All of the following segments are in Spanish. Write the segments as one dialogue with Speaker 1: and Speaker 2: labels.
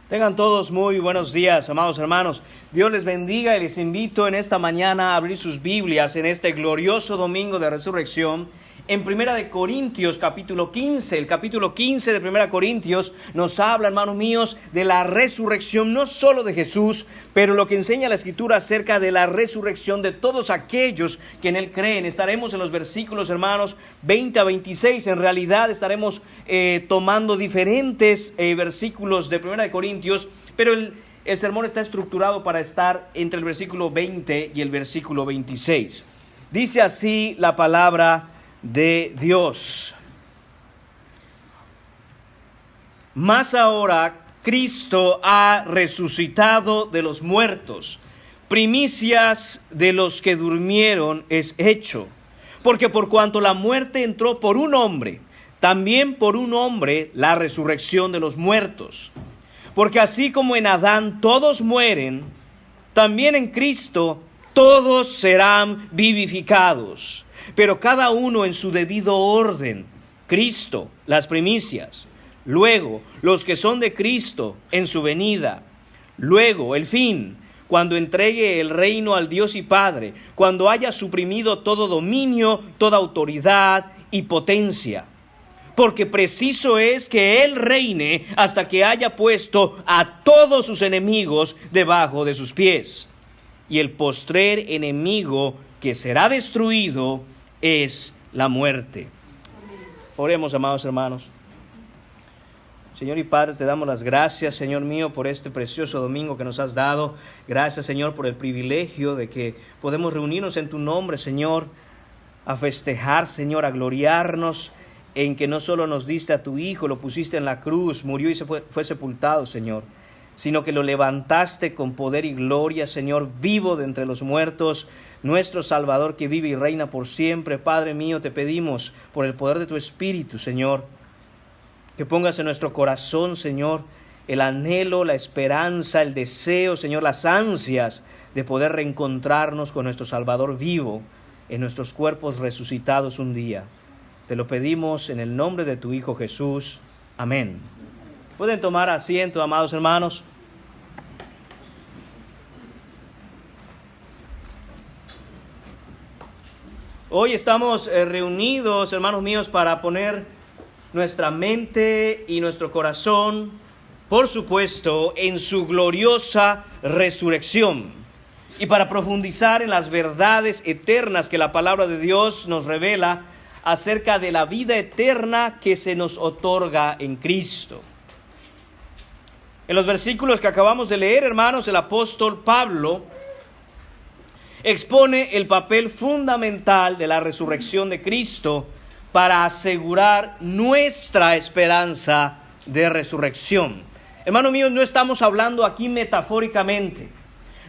Speaker 1: Tengan todos muy buenos días, amados hermanos. Dios les bendiga y les invito en esta mañana a abrir sus Biblias en este glorioso domingo de resurrección. En Primera de Corintios, capítulo 15, el capítulo 15 de Primera Corintios nos habla, hermanos míos, de la resurrección, no solo de Jesús, pero lo que enseña la Escritura acerca de la resurrección de todos aquellos que en Él creen. Estaremos en los versículos, hermanos, 20 a 26. En realidad estaremos tomando diferentes versículos de Primera de Corintios, pero el sermón está estructurado para estar entre el versículo 20 y el versículo 26. Dice así la palabra de Dios. Mas ahora Cristo ha resucitado de los muertos, primicias de los que durmieron es hecho. Porque por cuanto la muerte entró por un hombre, también por un hombre la resurrección de los muertos. Porque así como en Adán todos mueren, también en Cristo todos serán vivificados, pero cada uno en su debido orden. Cristo, las primicias; luego, los que son de Cristo en su venida; luego, el fin, cuando entregue el reino al Dios y Padre, cuando haya suprimido todo dominio, toda autoridad y potencia. Porque preciso es que Él reine hasta que haya puesto a todos sus enemigos debajo de sus pies. Y el postrer enemigo que será destruido es la muerte. Oremos, amados hermanos. Señor y Padre, te damos las gracias, Señor mío, por este precioso domingo que nos has dado. Gracias, Señor, por el privilegio de que podemos reunirnos en tu nombre, Señor, a festejar, Señor, a gloriarnos en que no solo nos diste a tu Hijo, lo pusiste en la cruz, murió y fue sepultado, Señor, sino que lo levantaste con poder y gloria, Señor, vivo de entre los muertos, nuestro Salvador que vive y reina por siempre. Padre mío, te pedimos por el poder de tu Espíritu, Señor, que pongas en nuestro corazón, Señor, el anhelo, la esperanza, el deseo, Señor, las ansias de poder reencontrarnos con nuestro Salvador vivo en nuestros cuerpos resucitados un día. Te lo pedimos en el nombre de tu Hijo Jesús. Amén. Pueden tomar asiento, amados hermanos. Hoy estamos reunidos, hermanos míos, para poner nuestra mente y nuestro corazón, por supuesto, en su gloriosa resurrección, y para profundizar en las verdades eternas que la palabra de Dios nos revela acerca de la vida eterna que se nos otorga en Cristo. En los versículos que acabamos de leer, hermanos, el apóstol Pablo expone el papel fundamental de la resurrección de Cristo para asegurar nuestra esperanza de resurrección. Hermanos míos, no estamos hablando aquí metafóricamente.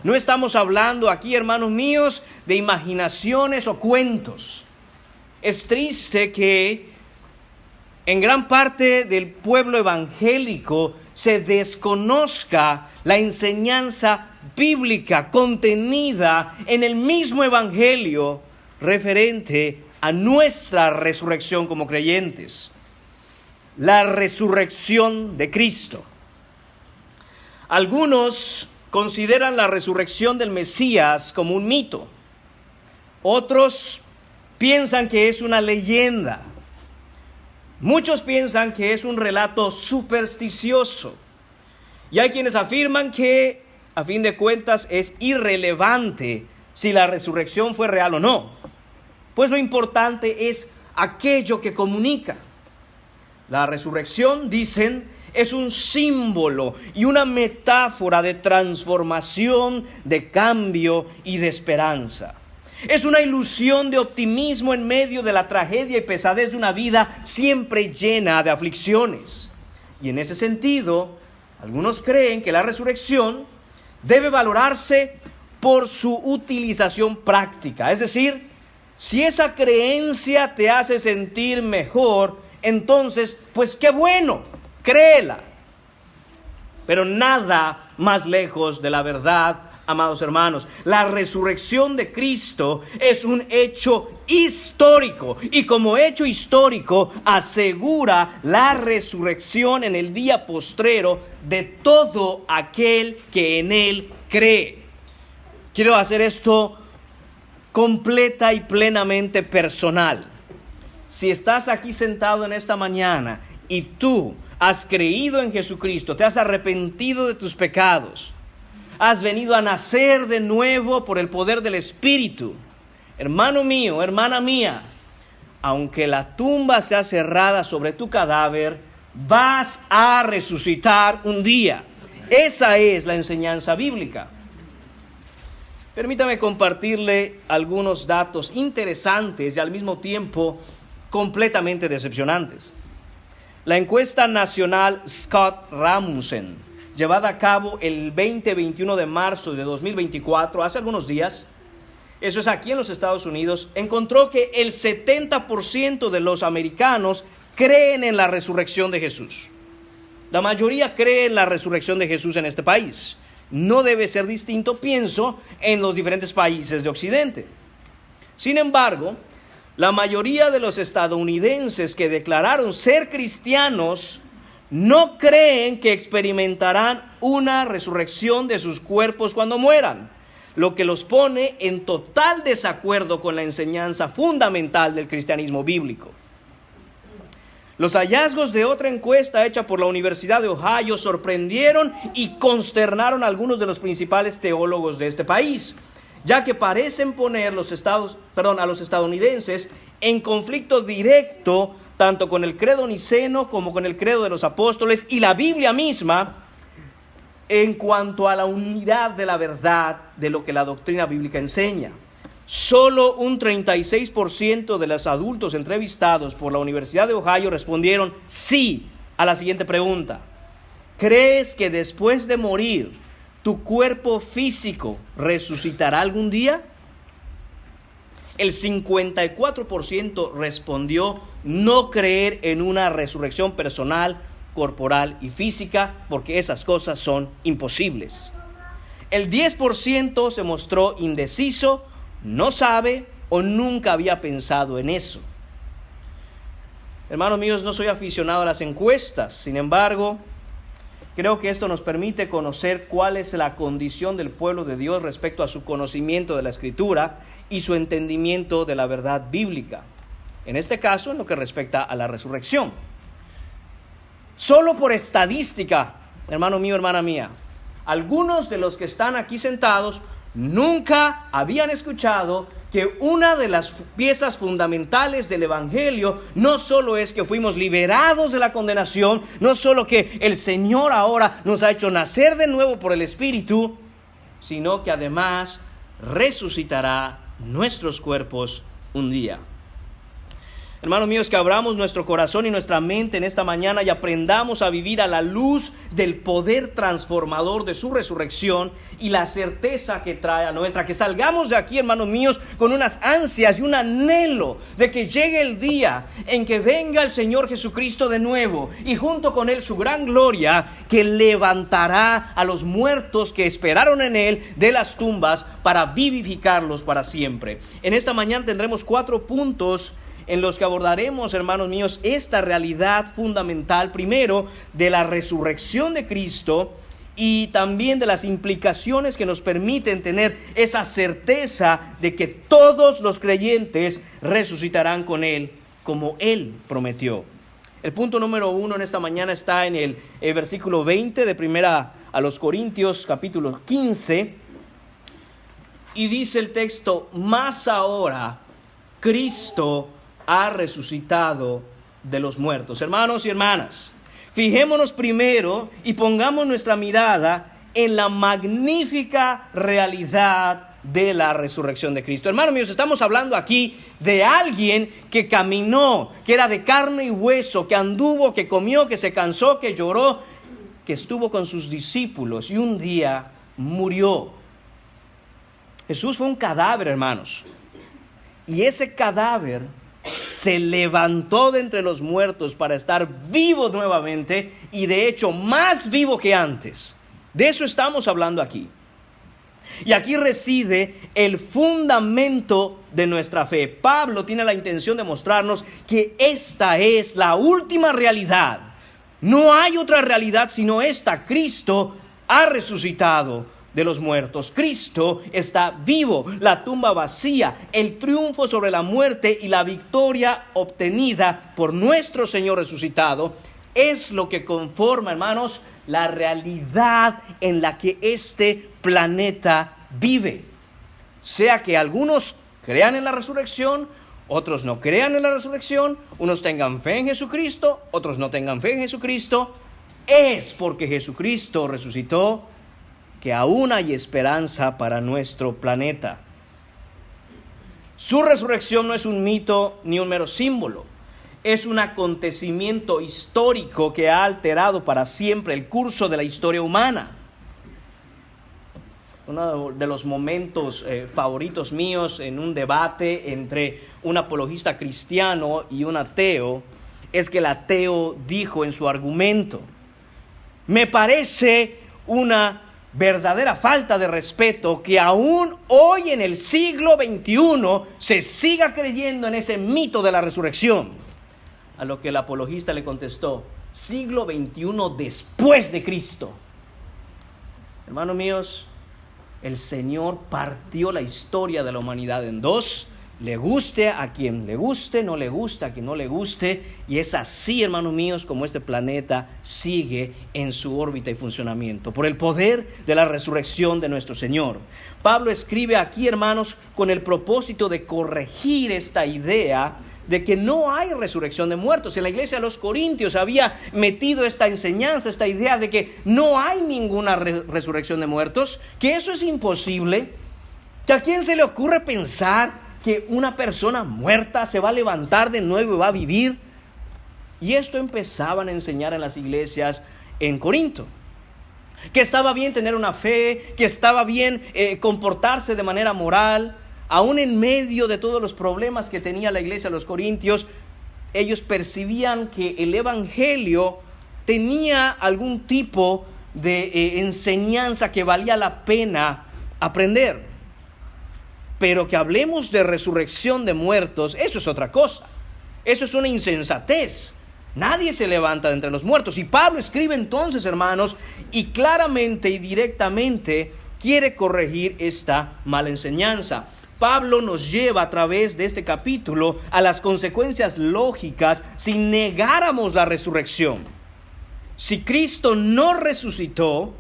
Speaker 1: No estamos hablando aquí, hermanos míos, de imaginaciones o cuentos. Es triste que en gran parte del pueblo evangélico se desconozca la enseñanza bíblica contenida en el mismo evangelio referente a nuestra resurrección como creyentes. La resurrección de Cristo. Algunos consideran la resurrección del Mesías como un mito. Otros piensan que es una leyenda. Muchos piensan que es un relato supersticioso. Y hay quienes afirman que, a fin de cuentas, es irrelevante si la resurrección fue real o no. Pues lo importante es aquello que comunica. La resurrección, dicen, es un símbolo y una metáfora de transformación, de cambio y de esperanza. Es una ilusión de optimismo en medio de la tragedia y pesadez de una vida siempre llena de aflicciones. Y en ese sentido, algunos creen que la resurrección debe valorarse por su utilización práctica. Es decir, si esa creencia te hace sentir mejor, entonces, pues qué bueno, créela. Pero nada más lejos de la verdad amados hermanos. La resurrección de Cristo es un hecho histórico y como hecho histórico asegura la resurrección en el día postrero de todo aquel que en Él cree. Quiero hacer esto completa y plenamente personal. Si estás aquí sentado en esta mañana y tú has creído en Jesucristo, te has arrepentido de tus pecados, has venido a nacer de nuevo por el poder del Espíritu, hermano mío, hermana mía, aunque la tumba sea cerrada sobre tu cadáver, vas a resucitar un día. Esa es la enseñanza bíblica. Permítame compartirle algunos datos interesantes y al mismo tiempo completamente decepcionantes. La encuesta nacional Scott Rasmussen, llevada a cabo el 20-21 de marzo de 2024, hace algunos días, eso es aquí en los Estados Unidos, encontró que el 70% de los americanos creen en la resurrección de Jesús. La mayoría cree en la resurrección de Jesús en este país. No debe ser distinto, pienso, en los diferentes países de Occidente. Sin embargo, la mayoría de los estadounidenses que declararon ser cristianos no creen que experimentarán una resurrección de sus cuerpos cuando mueran, lo que los pone en total desacuerdo con la enseñanza fundamental del cristianismo bíblico. Los hallazgos de otra encuesta hecha por la Universidad de Ohio sorprendieron y consternaron a algunos de los principales teólogos de este país, ya que parecen poner a los estadounidenses en conflicto directo tanto con el credo niceno como con el credo de los apóstoles y la Biblia misma en cuanto a la unidad de la verdad de lo que la doctrina bíblica enseña. Solo un 36% de los adultos entrevistados por la Universidad de Ohio respondieron sí a la siguiente pregunta: ¿crees que después de morir tu cuerpo físico resucitará algún día? El 54% respondió no creer en una resurrección personal, corporal y física, porque esas cosas son imposibles. El 10% se mostró indeciso, no sabe o nunca había pensado en eso. Hermanos míos, no soy aficionado a las encuestas, sin embargo, creo que esto nos permite conocer cuál es la condición del pueblo de Dios respecto a su conocimiento de la Escritura y su entendimiento de la verdad bíblica. En este caso, en lo que respecta a la resurrección. Solo por estadística, hermano mío, hermana mía, algunos de los que están aquí sentados nunca habían escuchado que una de las piezas fundamentales del Evangelio no solo es que fuimos liberados de la condenación, no solo que el Señor ahora nos ha hecho nacer de nuevo por el Espíritu, sino que además resucitará nuestros cuerpos un día. Hermanos míos, que abramos nuestro corazón y nuestra mente en esta mañana y aprendamos a vivir a la luz del poder transformador de su resurrección y la certeza que trae a nuestra. Que salgamos de aquí, hermanos míos, con unas ansias y un anhelo de que llegue el día en que venga el Señor Jesucristo de nuevo y junto con Él su gran gloria, que levantará a los muertos que esperaron en Él de las tumbas para vivificarlos para siempre. En esta mañana tendremos 4 puntos en los que abordaremos, hermanos míos, esta realidad fundamental, primero, de la resurrección de Cristo y también de las implicaciones que nos permiten tener esa certeza de que todos los creyentes resucitarán con Él, como Él prometió. El punto número 1 en esta mañana está en el versículo 20 de Primera a los Corintios, capítulo 15, y dice el texto: mas ahora Cristo ha resucitado de los muertos. Hermanos y hermanas, fijémonos primero y pongamos nuestra mirada en la magnífica realidad de la resurrección de Cristo. Hermanos míos, estamos hablando aquí de alguien que caminó, que era de carne y hueso, que anduvo, que comió, que se cansó, que lloró, que estuvo con sus discípulos y un día murió. Jesús fue un cadáver, hermanos, y ese cadáver se levantó de entre los muertos para estar vivo nuevamente y de hecho más vivo que antes. De eso estamos hablando aquí. Y aquí reside el fundamento de nuestra fe. Pablo tiene la intención de mostrarnos que esta es la última realidad. No hay otra realidad sino esta. Cristo ha resucitado de los muertos. Cristo está vivo, la tumba vacía, el triunfo sobre la muerte y la victoria obtenida por nuestro Señor resucitado es lo que conforma, hermanos, la realidad en la que este planeta vive. Sea que algunos crean en la resurrección, otros no crean en la resurrección, unos tengan fe en Jesucristo, otros no tengan fe en Jesucristo, es porque Jesucristo resucitó que aún hay esperanza para nuestro planeta. Su resurrección no es un mito ni un mero símbolo. Es un acontecimiento histórico que ha alterado para siempre el curso de la historia humana. Uno de los momentos favoritos míos en un debate entre un apologista cristiano y un ateo es que el ateo dijo en su argumento: me parece una verdadera falta de respeto que aún hoy en el siglo XXI se siga creyendo en ese mito de la resurrección. A lo que el apologista le contestó: siglo XXI después de Cristo. Hermanos míos, el Señor partió la historia de la humanidad en dos. Le guste a quien le guste, no le gusta a quien no le guste. Y es así, hermanos míos, como este planeta sigue en su órbita y funcionamiento, por el poder de la resurrección de nuestro Señor. Pablo escribe aquí, hermanos, con el propósito de corregir esta idea de que no hay resurrección de muertos. En la iglesia de los Corintios había metido esta enseñanza, esta idea de que no hay ninguna resurrección de muertos, que eso es imposible. ¿Que a quién se le ocurre pensar que una persona muerta se va a levantar de nuevo y va a vivir? Y esto empezaban a enseñar en las iglesias en Corinto. Que estaba bien tener una fe, que estaba bien comportarse de manera moral. Aún en medio de todos los problemas que tenía la iglesia de los Corintios, ellos percibían que el evangelio tenía algún tipo de enseñanza que valía la pena aprender. Pero que hablemos de resurrección de muertos, eso es otra cosa. Eso es una insensatez. Nadie se levanta de entre los muertos. Y Pablo escribe entonces, hermanos, y claramente y directamente quiere corregir esta mala enseñanza. Pablo nos lleva a través de este capítulo a las consecuencias lógicas si negáramos la resurrección. Si Cristo no resucitó,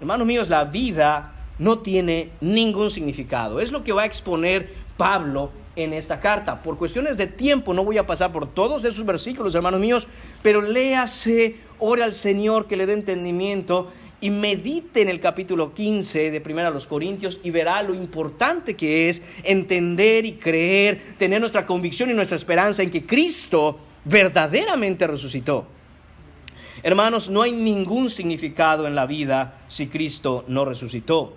Speaker 1: hermanos míos, la vida no tiene ningún significado. Es lo que va a exponer Pablo en esta carta. Por cuestiones de tiempo no voy a pasar por todos esos versículos, hermanos míos, pero léase, ore al Señor que le dé entendimiento y medite en el capítulo 15 de 1 Corintios y verá lo importante que es entender y creer, tener nuestra convicción y nuestra esperanza en que Cristo verdaderamente resucitó. Hermanos, no hay ningún significado en la vida si Cristo no resucitó.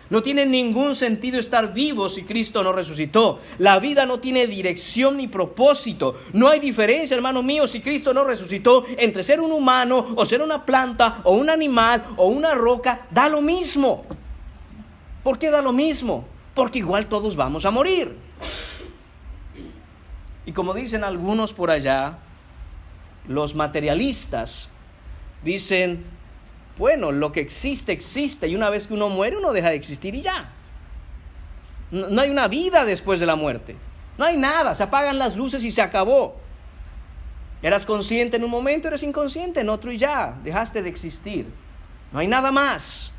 Speaker 1: No tiene ningún sentido estar vivo si Cristo no resucitó. La vida no tiene dirección ni propósito. No hay diferencia, hermano mío, si Cristo no resucitó, entre ser un humano o ser una planta o un animal o una roca. Da lo mismo. ¿Por qué da lo mismo? Porque igual todos vamos a morir. Y como dicen algunos por allá, los materialistas dicen: bueno, lo que existe, existe, y una vez que uno muere, uno deja de existir y ya. No hay una vida después de la muerte. No hay nada, se apagan las luces y se acabó. Eras consciente en un momento, eres inconsciente en otro y ya, dejaste de existir. No hay nada más.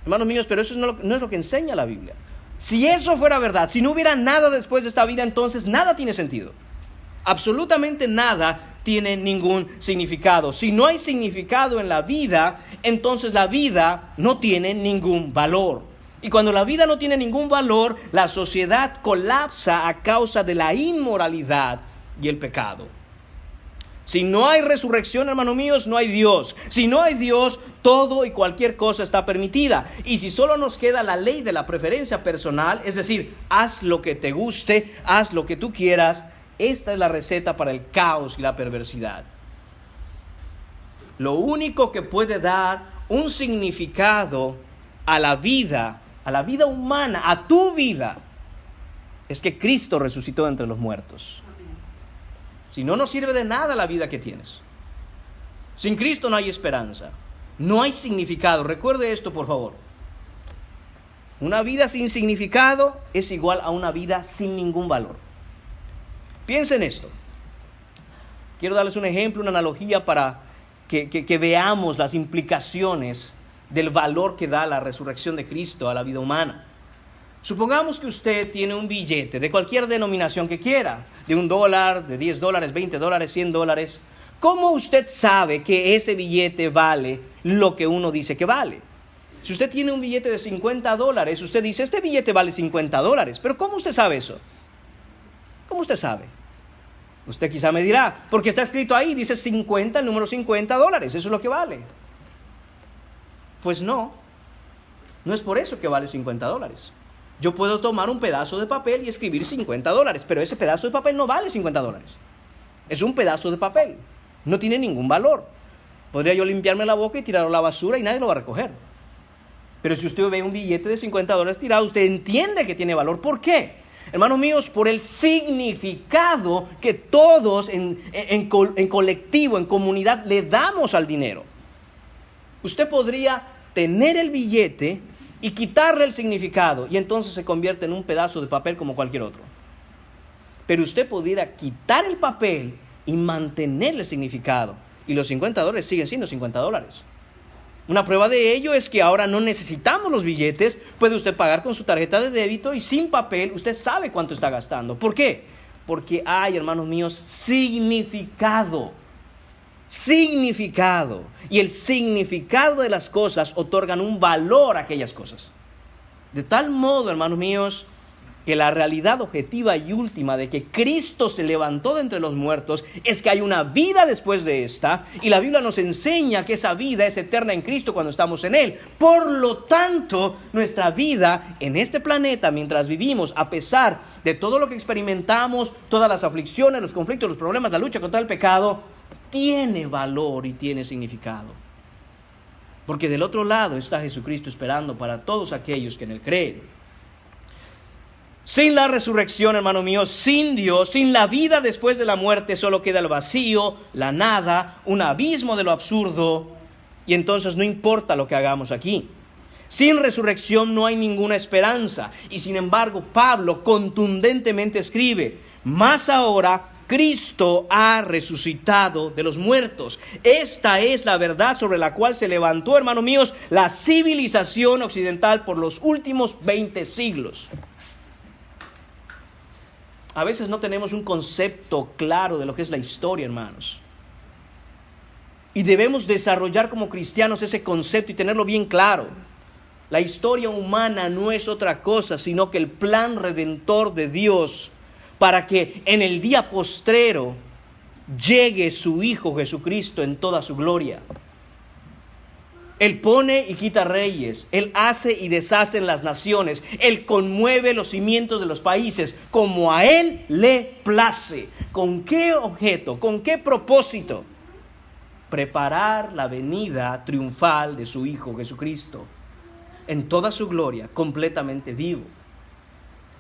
Speaker 1: Hermanos míos, pero eso no es lo que enseña la Biblia. Si eso fuera verdad, si no hubiera nada después de esta vida, entonces nada tiene sentido. Absolutamente nada tiene ningún significado. Si no hay significado en la vida, entonces la vida no tiene ningún valor. Y cuando la vida no tiene ningún valor, la sociedad colapsa a causa de la inmoralidad y el pecado. Si no hay resurrección, hermanos míos, no hay Dios. Si no hay Dios, todo y cualquier cosa está permitida. Y si solo nos queda la ley de la preferencia personal, es decir, haz lo que te guste, haz lo que tú quieras, esta es la receta para el caos y la perversidad. Lo único que puede dar un significado a la vida a la vida humana, a tu vida, es que Cristo resucitó entre los muertos. Si no, no sirve de nada la vida que tienes. Sin Cristo no hay esperanza, no hay significado. Recuerde esto, por favor. Una vida sin significado es igual a una vida sin ningún valor. Piensen en esto. Quiero darles un ejemplo, una analogía para que veamos las implicaciones del valor que da la resurrección de Cristo a la vida humana. Supongamos que usted tiene un billete de cualquier denominación que quiera, de $1, de $10, $20, $100. ¿Cómo usted sabe que ese billete vale lo que uno dice que vale? Si usted tiene un billete de $50, usted dice, este billete vale $50. ¿Pero cómo usted sabe eso? ¿Cómo usted sabe? Usted quizá me dirá, porque está escrito ahí, dice 50, el número $50, eso es lo que vale. Pues no es por eso que vale $50. Yo puedo tomar un pedazo de papel y escribir $50, pero ese pedazo de papel no vale $50. Es un pedazo de papel, no tiene ningún valor. Podría yo limpiarme la boca y tirarlo a la basura y nadie lo va a recoger. Pero si usted ve un billete de $50 tirado, usted entiende que tiene valor. ¿Por qué? Hermanos míos, por el significado que todos en colectivo, en comunidad, le damos al dinero. Usted podría tener el billete y quitarle el significado, y entonces se convierte en un pedazo de papel como cualquier otro. Pero usted pudiera quitar el papel y mantener el significado, y los $50 siguen siendo $50. Una prueba de ello es que ahora no necesitamos los billetes. Puede usted pagar con su tarjeta de débito y sin papel usted sabe cuánto está gastando. ¿Por qué? Porque hay, hermanos míos, significado. Significado. Y el significado de las cosas otorgan un valor a aquellas cosas. De tal modo, hermanos míos, que la realidad objetiva y última de que Cristo se levantó de entre los muertos es que hay una vida después de esta, y la Biblia nos enseña que esa vida es eterna en Cristo cuando estamos en Él. Por lo tanto, nuestra vida en este planeta, mientras vivimos, a pesar de todo lo que experimentamos, todas las aflicciones, los conflictos, los problemas, la lucha contra el pecado, tiene valor y tiene significado. Porque del otro lado está Jesucristo esperando para todos aquellos que en Él creen. Sin la resurrección, hermano mío, sin Dios, sin la vida después de la muerte, solo queda el vacío, la nada, un abismo de lo absurdo, y entonces no importa lo que hagamos aquí. Sin resurrección no hay ninguna esperanza, y sin embargo Pablo contundentemente escribe, más ahora Cristo ha resucitado de los muertos. Esta es la verdad sobre la cual se levantó, hermanos míos, la civilización occidental por los últimos 20 siglos. A veces no tenemos un concepto claro de lo que es la historia, hermanos. Y debemos desarrollar como cristianos ese concepto y tenerlo bien claro. La historia humana no es otra cosa, sino que el plan redentor de Dios para que en el día postrero llegue su Hijo Jesucristo en toda su gloria. Él pone y quita reyes, Él hace y deshace en las naciones, Él conmueve los cimientos de los países como a Él le place. ¿Con qué objeto? ¿Con qué propósito? Preparar la venida triunfal de su Hijo Jesucristo en toda su gloria, completamente vivo.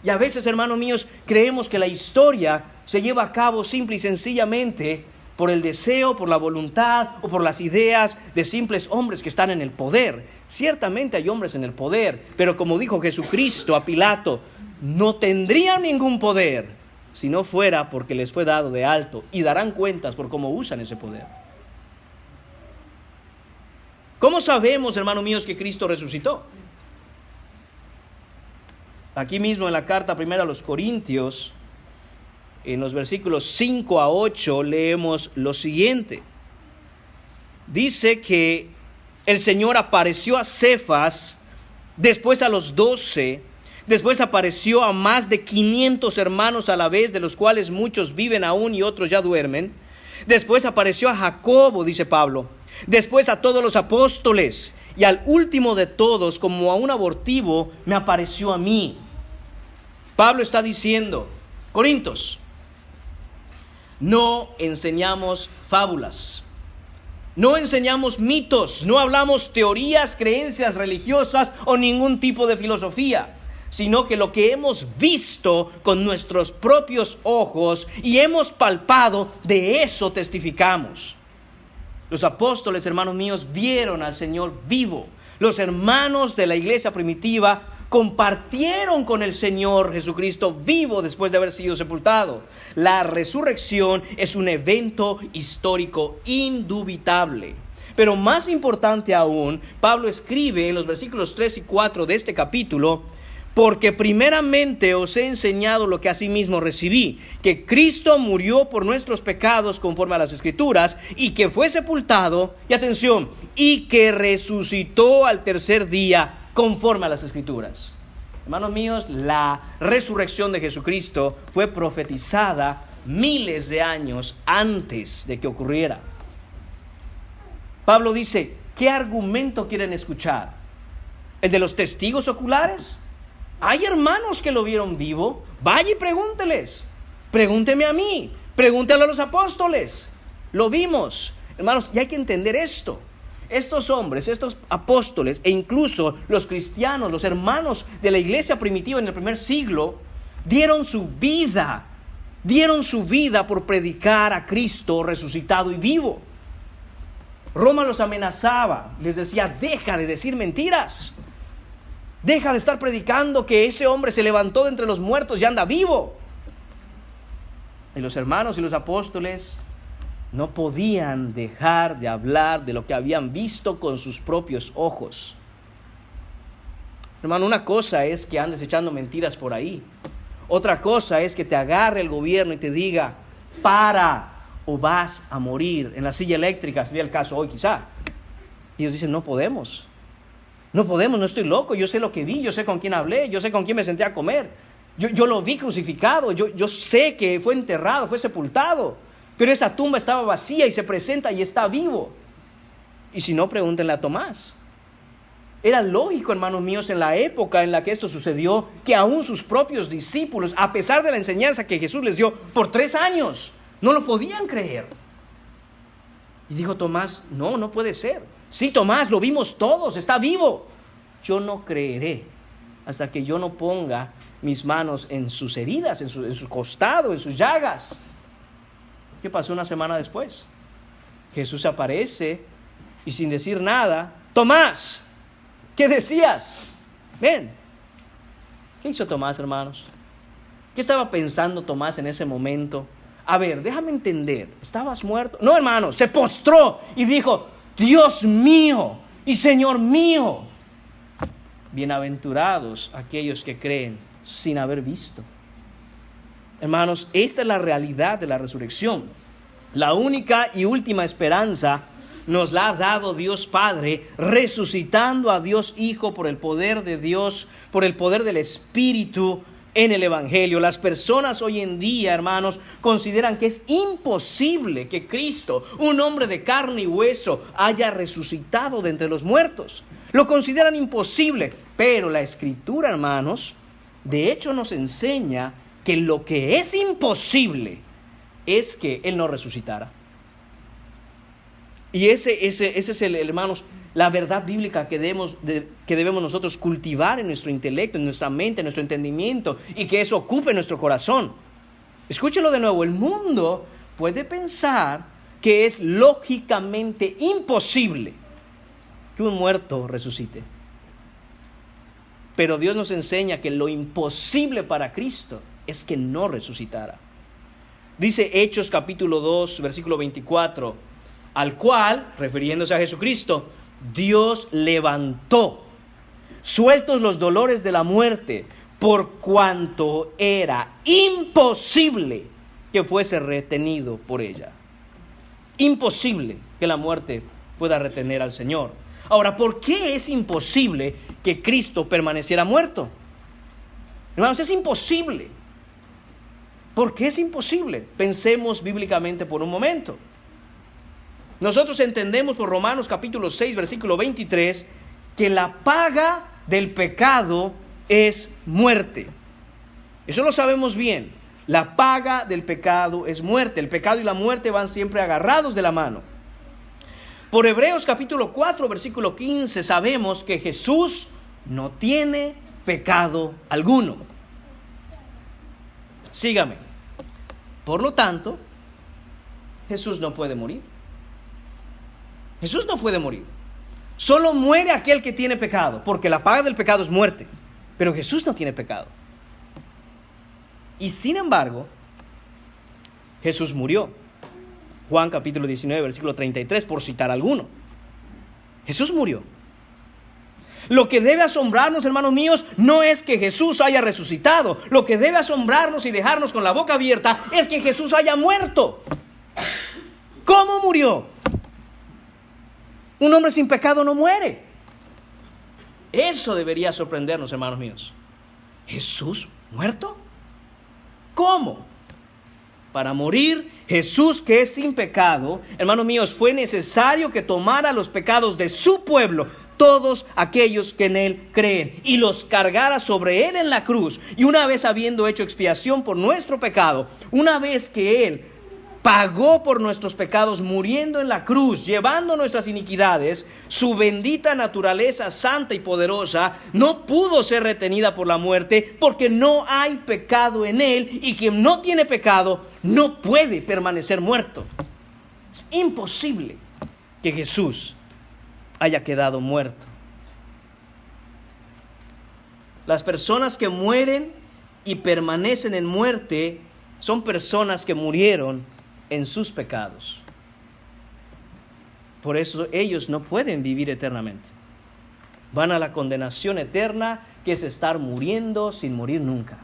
Speaker 1: Y a veces, hermanos míos, creemos que la historia se lleva a cabo simple y sencillamente por el deseo, por la voluntad o por las ideas de simples hombres que están en el poder. Ciertamente hay hombres en el poder, pero como dijo Jesucristo a Pilato, no tendrían ningún poder si no fuera porque les fue dado de alto, y darán cuentas por cómo usan ese poder. ¿Cómo sabemos, hermanos míos, que Cristo resucitó? Aquí mismo en la carta primera a los Corintios, en los versículos 5 a 8, leemos lo siguiente. Dice que el Señor apareció a Cefas, después a los 12, después apareció a más de 500 hermanos a la vez, de los cuales muchos viven aún y otros ya duermen. Después apareció a Jacobo, dice Pablo, después a todos los apóstoles, y al último de todos, como a un abortivo, me apareció a mí. Pablo está diciendo, Corintios, no enseñamos fábulas, No enseñamos mitos, no hablamos teorías, creencias religiosas o ningún tipo de filosofía, sino que lo que hemos visto con nuestros propios ojos y hemos palpado, de eso testificamos. Los apóstoles, hermanos míos, vieron al Señor vivo. Los hermanos de la iglesia primitiva compartieron con el Señor Jesucristo vivo después de haber sido sepultado. La resurrección es un evento histórico indubitable. Pero más importante aún, Pablo escribe en los versículos 3 y 4 de este capítulo: porque primeramente os he enseñado lo que asimismo recibí, que Cristo murió por nuestros pecados conforme a las Escrituras, y que fue sepultado, y atención, y que resucitó al tercer día conforme a las Escrituras. Hermanos míos, la resurrección de Jesucristo fue profetizada miles de años antes de que ocurriera. Pablo dice: ¿qué argumento quieren escuchar? ¿El de los testigos oculares? Hay hermanos que lo vieron vivo. Vaya y pregúnteles. Pregúnteme a mí. Pregúntale a los apóstoles. Lo vimos. Hermanos, y hay que entender esto. Estos hombres, estos apóstoles e incluso los cristianos, los hermanos de la iglesia primitiva en el primer siglo, dieron su vida por predicar a Cristo resucitado y vivo. Roma los amenazaba, les decía: deja de decir mentiras. Deja de estar predicando que ese hombre se levantó de entre los muertos y anda vivo. Y los hermanos y los apóstoles no podían dejar de hablar de lo que habían visto con sus propios ojos. Hermano, una cosa es que andes echando mentiras por ahí. Otra cosa es que te agarre el gobierno y te diga: para, o vas a morir en la silla eléctrica, sería el caso hoy quizá. Y ellos dicen: no podemos, no estoy loco, yo sé lo que vi, yo sé con quién hablé, yo sé con quién me senté a comer. Yo lo vi crucificado, yo sé que fue enterrado, fue sepultado, pero esa tumba estaba vacía y se presenta y está vivo. Y si no, pregúntenle a Tomás. Era lógico, hermanos míos, en la época en la que esto sucedió, que aún sus propios discípulos, a pesar de la enseñanza que Jesús les dio por 3 años, no lo podían creer. Y dijo Tomás: no puede ser. Sí, Tomás, lo vimos todos, está vivo. Yo no creeré hasta que yo no ponga mis manos en sus heridas, en su costado, en sus llagas. ¿Qué pasó una semana después? Jesús aparece y sin decir nada: Tomás, ¿qué decías? Ven. ¿Qué hizo Tomás, hermanos? ¿Qué estaba pensando Tomás en ese momento? A ver, déjame entender, ¿estabas muerto? No, hermano, se postró y dijo: Dios mío y Señor mío. Bienaventurados aquellos que creen sin haber visto. Hermanos, esta es la realidad de la resurrección. La única y última esperanza nos la ha dado Dios Padre, resucitando a Dios Hijo por el poder de Dios, por el poder del Espíritu en el Evangelio. Las personas hoy en día, hermanos, consideran que es imposible que Cristo, un hombre de carne y hueso, haya resucitado de entre los muertos. Lo consideran imposible, pero la Escritura, hermanos, de hecho nos enseña que lo que es imposible es que Él no resucitara. Y ese es hermanos, la verdad bíblica que debemos nosotros cultivar en nuestro intelecto, en nuestra mente, en nuestro entendimiento, y que eso ocupe nuestro corazón. Escúchelo de nuevo: el mundo puede pensar que es lógicamente imposible que un muerto resucite. Pero Dios nos enseña que lo imposible para Cristo es que no resucitara. Dice Hechos capítulo 2, versículo 24, al cual, refiriéndose a Jesucristo, Dios levantó, sueltos los dolores de la muerte, por cuanto era imposible que fuese retenido por ella. Imposible que la muerte pueda retener al Señor. Ahora, ¿por qué es imposible que Cristo permaneciera muerto? Hermanos, es imposible. ¿Por qué es imposible? Pensemos bíblicamente por un momento. Nosotros entendemos por Romanos capítulo 6, versículo 23, que la paga del pecado es muerte. Eso lo sabemos bien. La paga del pecado es muerte. El pecado y la muerte van siempre agarrados de la mano. Por Hebreos capítulo 4, versículo 15, sabemos que Jesús no tiene pecado alguno. Sígame. Por lo tanto, Jesús no puede morir. Jesús no puede morir. Solo muere aquel que tiene pecado, porque la paga del pecado es muerte. Pero Jesús no tiene pecado. Y sin embargo, Jesús murió. Juan capítulo 19, versículo 33, por citar alguno. Jesús murió. Lo que debe asombrarnos, hermanos míos, no es que Jesús haya resucitado. Lo que debe asombrarnos y dejarnos con la boca abierta es que Jesús haya muerto. ¿Cómo murió? Un hombre sin pecado no muere. Eso debería sorprendernos, hermanos míos. ¿Jesús muerto? ¿Cómo? Para morir, Jesús, que es sin pecado, hermanos míos, fue necesario que tomara los pecados de su pueblo, todos aquellos que en él creen, y los cargara sobre él en la cruz. Y una vez habiendo hecho expiación por nuestro pecado, una vez que él pagó por nuestros pecados muriendo en la cruz, llevando nuestras iniquidades, su bendita naturaleza santa y poderosa no pudo ser retenida por la muerte, porque no hay pecado en él, y quien no tiene pecado no puede permanecer muerto. Es imposible que Jesús haya quedado muerto. Las personas que mueren y permanecen en muerte son personas que murieron en sus pecados. Por eso ellos no pueden vivir eternamente. Van a la condenación eterna, que es estar muriendo sin morir nunca.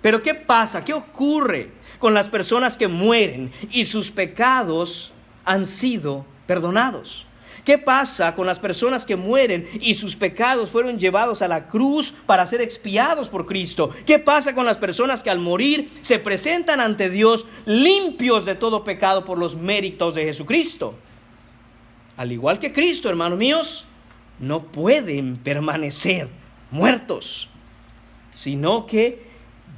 Speaker 1: Pero ¿qué pasa? ¿Qué ocurre con las personas que mueren y sus pecados han sido perdonados? ¿Qué pasa con las personas que mueren y sus pecados fueron llevados a la cruz para ser expiados por Cristo? ¿Qué pasa con las personas que al morir se presentan ante Dios limpios de todo pecado por los méritos de Jesucristo? Al igual que Cristo, hermanos míos, no pueden permanecer muertos, sino que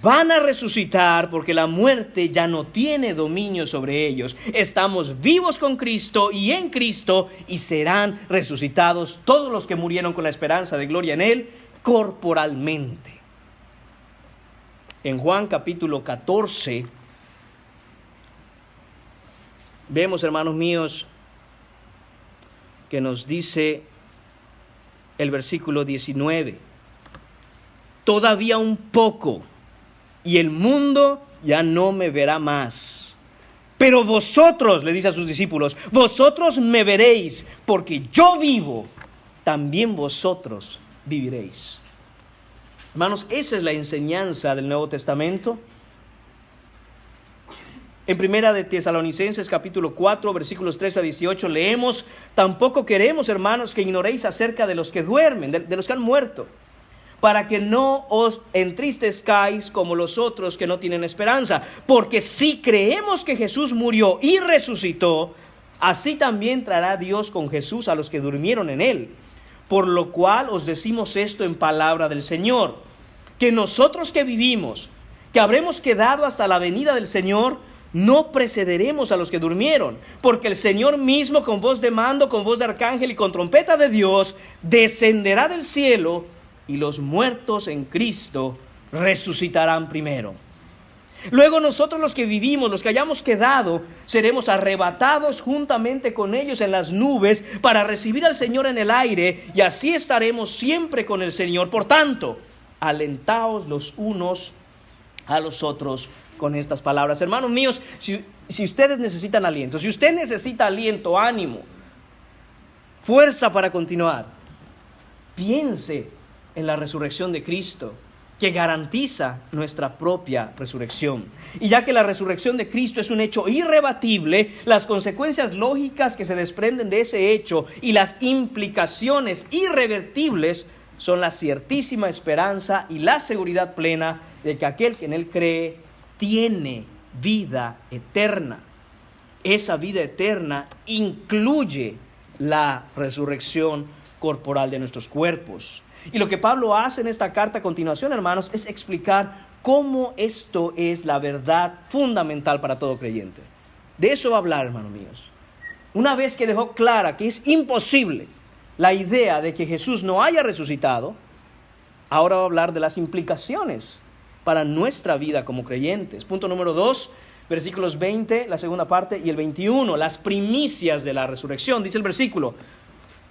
Speaker 1: van a resucitar, porque la muerte ya no tiene dominio sobre ellos. Estamos vivos con Cristo y en Cristo, y serán resucitados todos los que murieron con la esperanza de gloria en Él corporalmente. En Juan capítulo 14 vemos, hermanos míos, que nos dice el versículo 19: todavía un poco y el mundo ya no me verá más. Pero vosotros, le dice a sus discípulos, vosotros me veréis, porque yo vivo, también vosotros viviréis. Hermanos, esa es la enseñanza del Nuevo Testamento. En Primera de Tesalonicenses capítulo 4, versículos 13 a 18 leemos: tampoco queremos, hermanos, que ignoréis acerca de los que duermen, de los que han muerto, para que no os entristezcáis como los otros que no tienen esperanza. Porque si creemos que Jesús murió y resucitó, así también traerá Dios con Jesús a los que durmieron en él. Por lo cual os decimos esto en palabra del Señor, que nosotros que vivimos, que habremos quedado hasta la venida del Señor, no precederemos a los que durmieron, porque el Señor mismo, con voz de mando, con voz de arcángel y con trompeta de Dios, descenderá del cielo, y los muertos en Cristo resucitarán primero. Luego nosotros, los que vivimos, los que hayamos quedado, seremos arrebatados juntamente con ellos en las nubes para recibir al Señor en el aire, y así estaremos siempre con el Señor. Por tanto, alentaos los unos a los otros con estas palabras. Hermanos míos, si ustedes necesitan aliento, si usted necesita aliento, ánimo, fuerza para continuar, piense en la resurrección de Cristo, que garantiza nuestra propia resurrección. Y ya que la resurrección de Cristo es un hecho irrebatible, las consecuencias lógicas que se desprenden de ese hecho y las implicaciones irrevertibles son la ciertísima esperanza y la seguridad plena de que aquel que en él cree tiene vida eterna. Esa vida eterna incluye la resurrección corporal de nuestros cuerpos. Y lo que Pablo hace en esta carta a continuación, hermanos, es explicar cómo esto es la verdad fundamental para todo creyente. De eso va a hablar, hermanos míos. una vez que dejó clara que es imposible la idea de que Jesús no haya resucitado, ahora va a hablar de las implicaciones para nuestra vida como creyentes. Punto número 2, versículos 20, la segunda parte, y el 21, las primicias de la resurrección. Dice el versículo: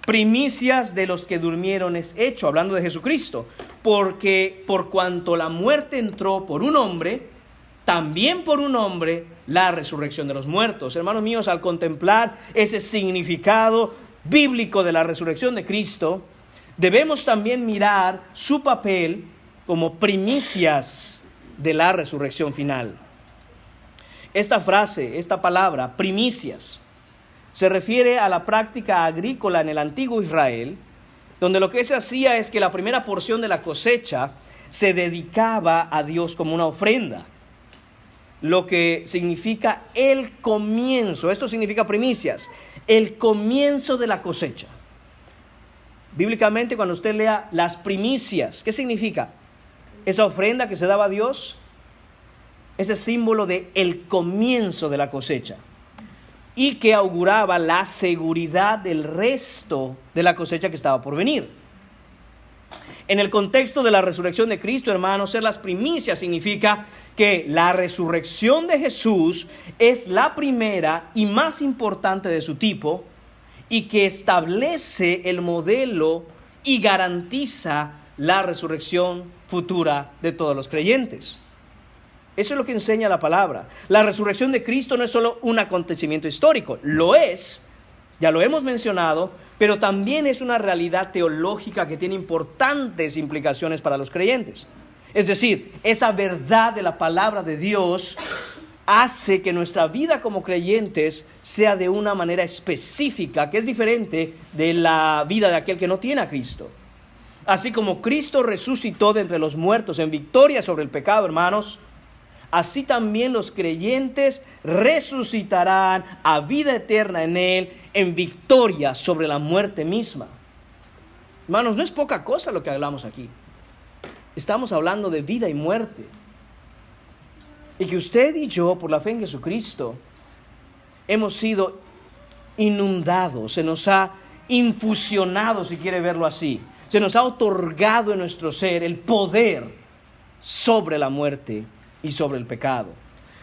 Speaker 1: primicias de los que durmieron es hecho, hablando de Jesucristo, porque por cuanto la muerte entró por un hombre, también por un hombre la resurrección de los muertos. Hermanos míos, al contemplar ese significado bíblico de la resurrección de Cristo, debemos también mirar su papel como primicias de la resurrección final. Esta frase, esta palabra, primicias, se refiere a la práctica agrícola en el antiguo Israel, donde lo que se hacía es que la primera porción de la cosecha se dedicaba a Dios como una ofrenda, lo que significa el comienzo. Esto significa primicias, el comienzo de la cosecha. Bíblicamente, cuando usted lea las primicias, ¿qué significa? Esa ofrenda que se daba a Dios, ese símbolo de el comienzo de la cosecha, y que auguraba la seguridad del resto de la cosecha que estaba por venir. En el contexto de la resurrección de Cristo, hermanos, ser las primicias significa que la resurrección de Jesús es la primera y más importante de su tipo, y que establece el modelo y garantiza la resurrección futura de todos los creyentes. Eso es lo que enseña la palabra. La resurrección de Cristo no es solo un acontecimiento histórico, lo es, ya lo hemos mencionado, pero también es una realidad teológica que tiene importantes implicaciones para los creyentes. Es decir, esa verdad de la palabra de Dios hace que nuestra vida como creyentes sea de una manera específica, que es diferente de la vida de aquel que no tiene a Cristo. Así como Cristo resucitó de entre los muertos en victoria sobre el pecado, hermanos, así también los creyentes resucitarán a vida eterna en Él, en victoria sobre la muerte misma. Hermanos, no es poca cosa lo que hablamos aquí. Estamos hablando de vida y muerte. Y que usted y yo, por la fe en Jesucristo, hemos sido inundados, se nos ha infusionado, si quiere verlo así. Se nos ha otorgado en nuestro ser el poder sobre la muerte y sobre el pecado.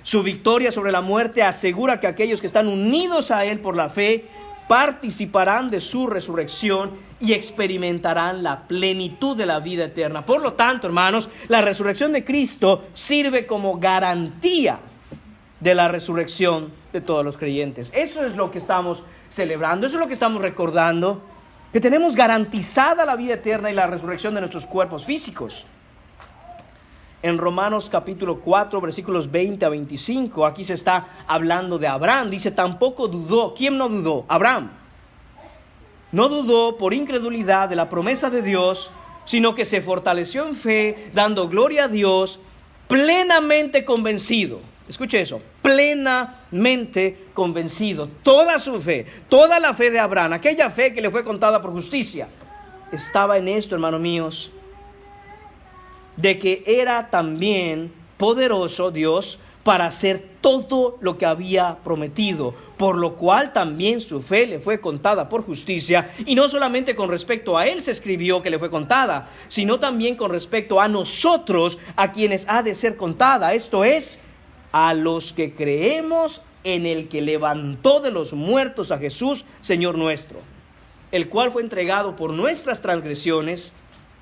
Speaker 1: Su victoria sobre la muerte asegura que aquellos que están unidos a Él por la fe participarán de su resurrección y experimentarán la plenitud de la vida eterna. Por lo tanto, hermanos, la resurrección de Cristo sirve como garantía de la resurrección de todos los creyentes. Eso es lo que estamos celebrando, eso es lo que estamos recordando, que tenemos garantizada la vida eterna y la resurrección de nuestros cuerpos físicos. En Romanos capítulo 4, versículos 20 a 25, aquí se está hablando de Abraham. Dice, tampoco dudó. ¿Quién no dudó? Abraham. No dudó por incredulidad de la promesa de Dios, sino que se fortaleció en fe, dando gloria a Dios, plenamente convencido. Escuche eso, plenamente convencido. Toda su fe, toda la fe de Abraham, aquella fe que le fue contada por justicia, estaba en esto, hermanos míos, de que era también poderoso Dios para hacer todo lo que había prometido, por lo cual también su fe le fue contada por justicia, y no solamente con respecto a él se escribió que le fue contada, sino también con respecto a nosotros, a quienes ha de ser contada, esto es, a los que creemos en el que levantó de los muertos a Jesús, Señor nuestro, el cual fue entregado por nuestras transgresiones,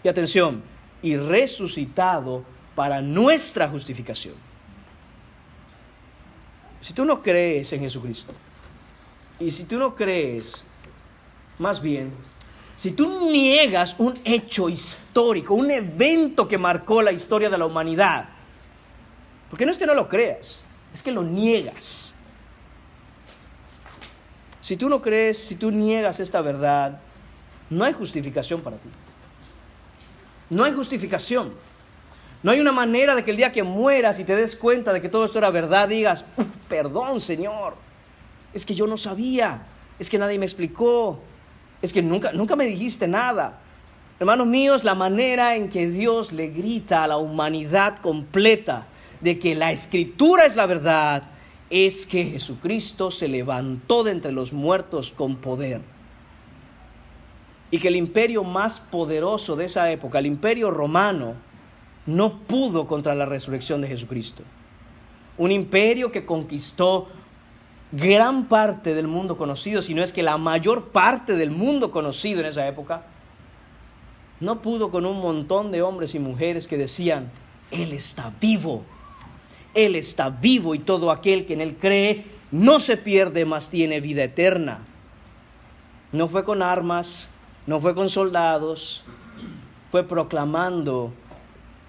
Speaker 1: y atención, y resucitado para nuestra justificación. Si tú no crees en Jesucristo, y si tú no crees, más bien, si tú niegas un hecho histórico, un evento que marcó la historia de la humanidad, porque no es que no lo creas, es que lo niegas. Si tú no crees, si tú niegas esta verdad, no hay justificación para ti. No hay justificación. No hay una manera de que el día que mueras y te des cuenta de que todo esto era verdad, digas, perdón, Señor, es que yo no sabía, es que nadie me explicó, es que nunca me dijiste nada. Hermanos míos, la manera en que Dios le grita a la humanidad completa de que la Escritura es la verdad es que Jesucristo se levantó de entre los muertos con poder. Y que el imperio más poderoso de esa época, el imperio romano, no pudo contra la resurrección de Jesucristo. Un imperio que conquistó gran parte del mundo conocido, si no es que la mayor parte del mundo conocido en esa época, no pudo con un montón de hombres y mujeres que decían: Él está vivo, Él está vivo, y todo aquel que en Él cree no se pierde, mas tiene vida eterna. No fue con armas, no fue con soldados, fue proclamando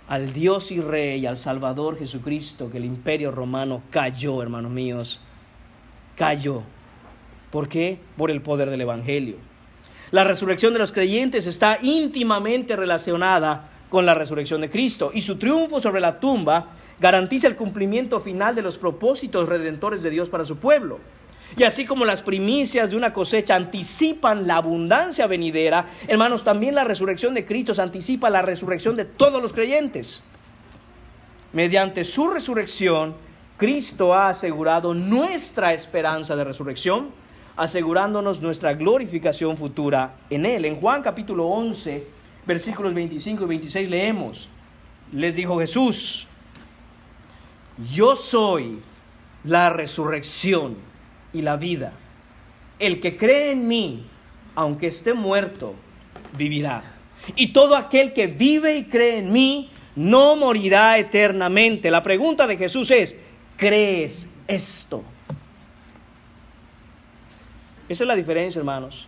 Speaker 1: al Dios y Rey, al Salvador Jesucristo, que el imperio romano cayó, hermanos míos, cayó. ¿Por qué? Por el poder del Evangelio. La resurrección de los creyentes está íntimamente relacionada con la resurrección de Cristo, y su triunfo sobre la tumba garantiza el cumplimiento final de los propósitos redentores de Dios para su pueblo. Y así como las primicias de una cosecha anticipan la abundancia venidera, hermanos, también la resurrección de Cristo anticipa la resurrección de todos los creyentes. Mediante su resurrección, Cristo ha asegurado nuestra esperanza de resurrección, asegurándonos nuestra glorificación futura en Él. En Juan capítulo 11, versículos 25 y 26 leemos: les dijo Jesús: yo soy la resurrección y la vida. El que cree en mí, aunque esté muerto, vivirá. Y todo aquel que vive y cree en mí, no morirá eternamente. La pregunta de Jesús es: ¿crees esto? Esa es la diferencia, hermanos,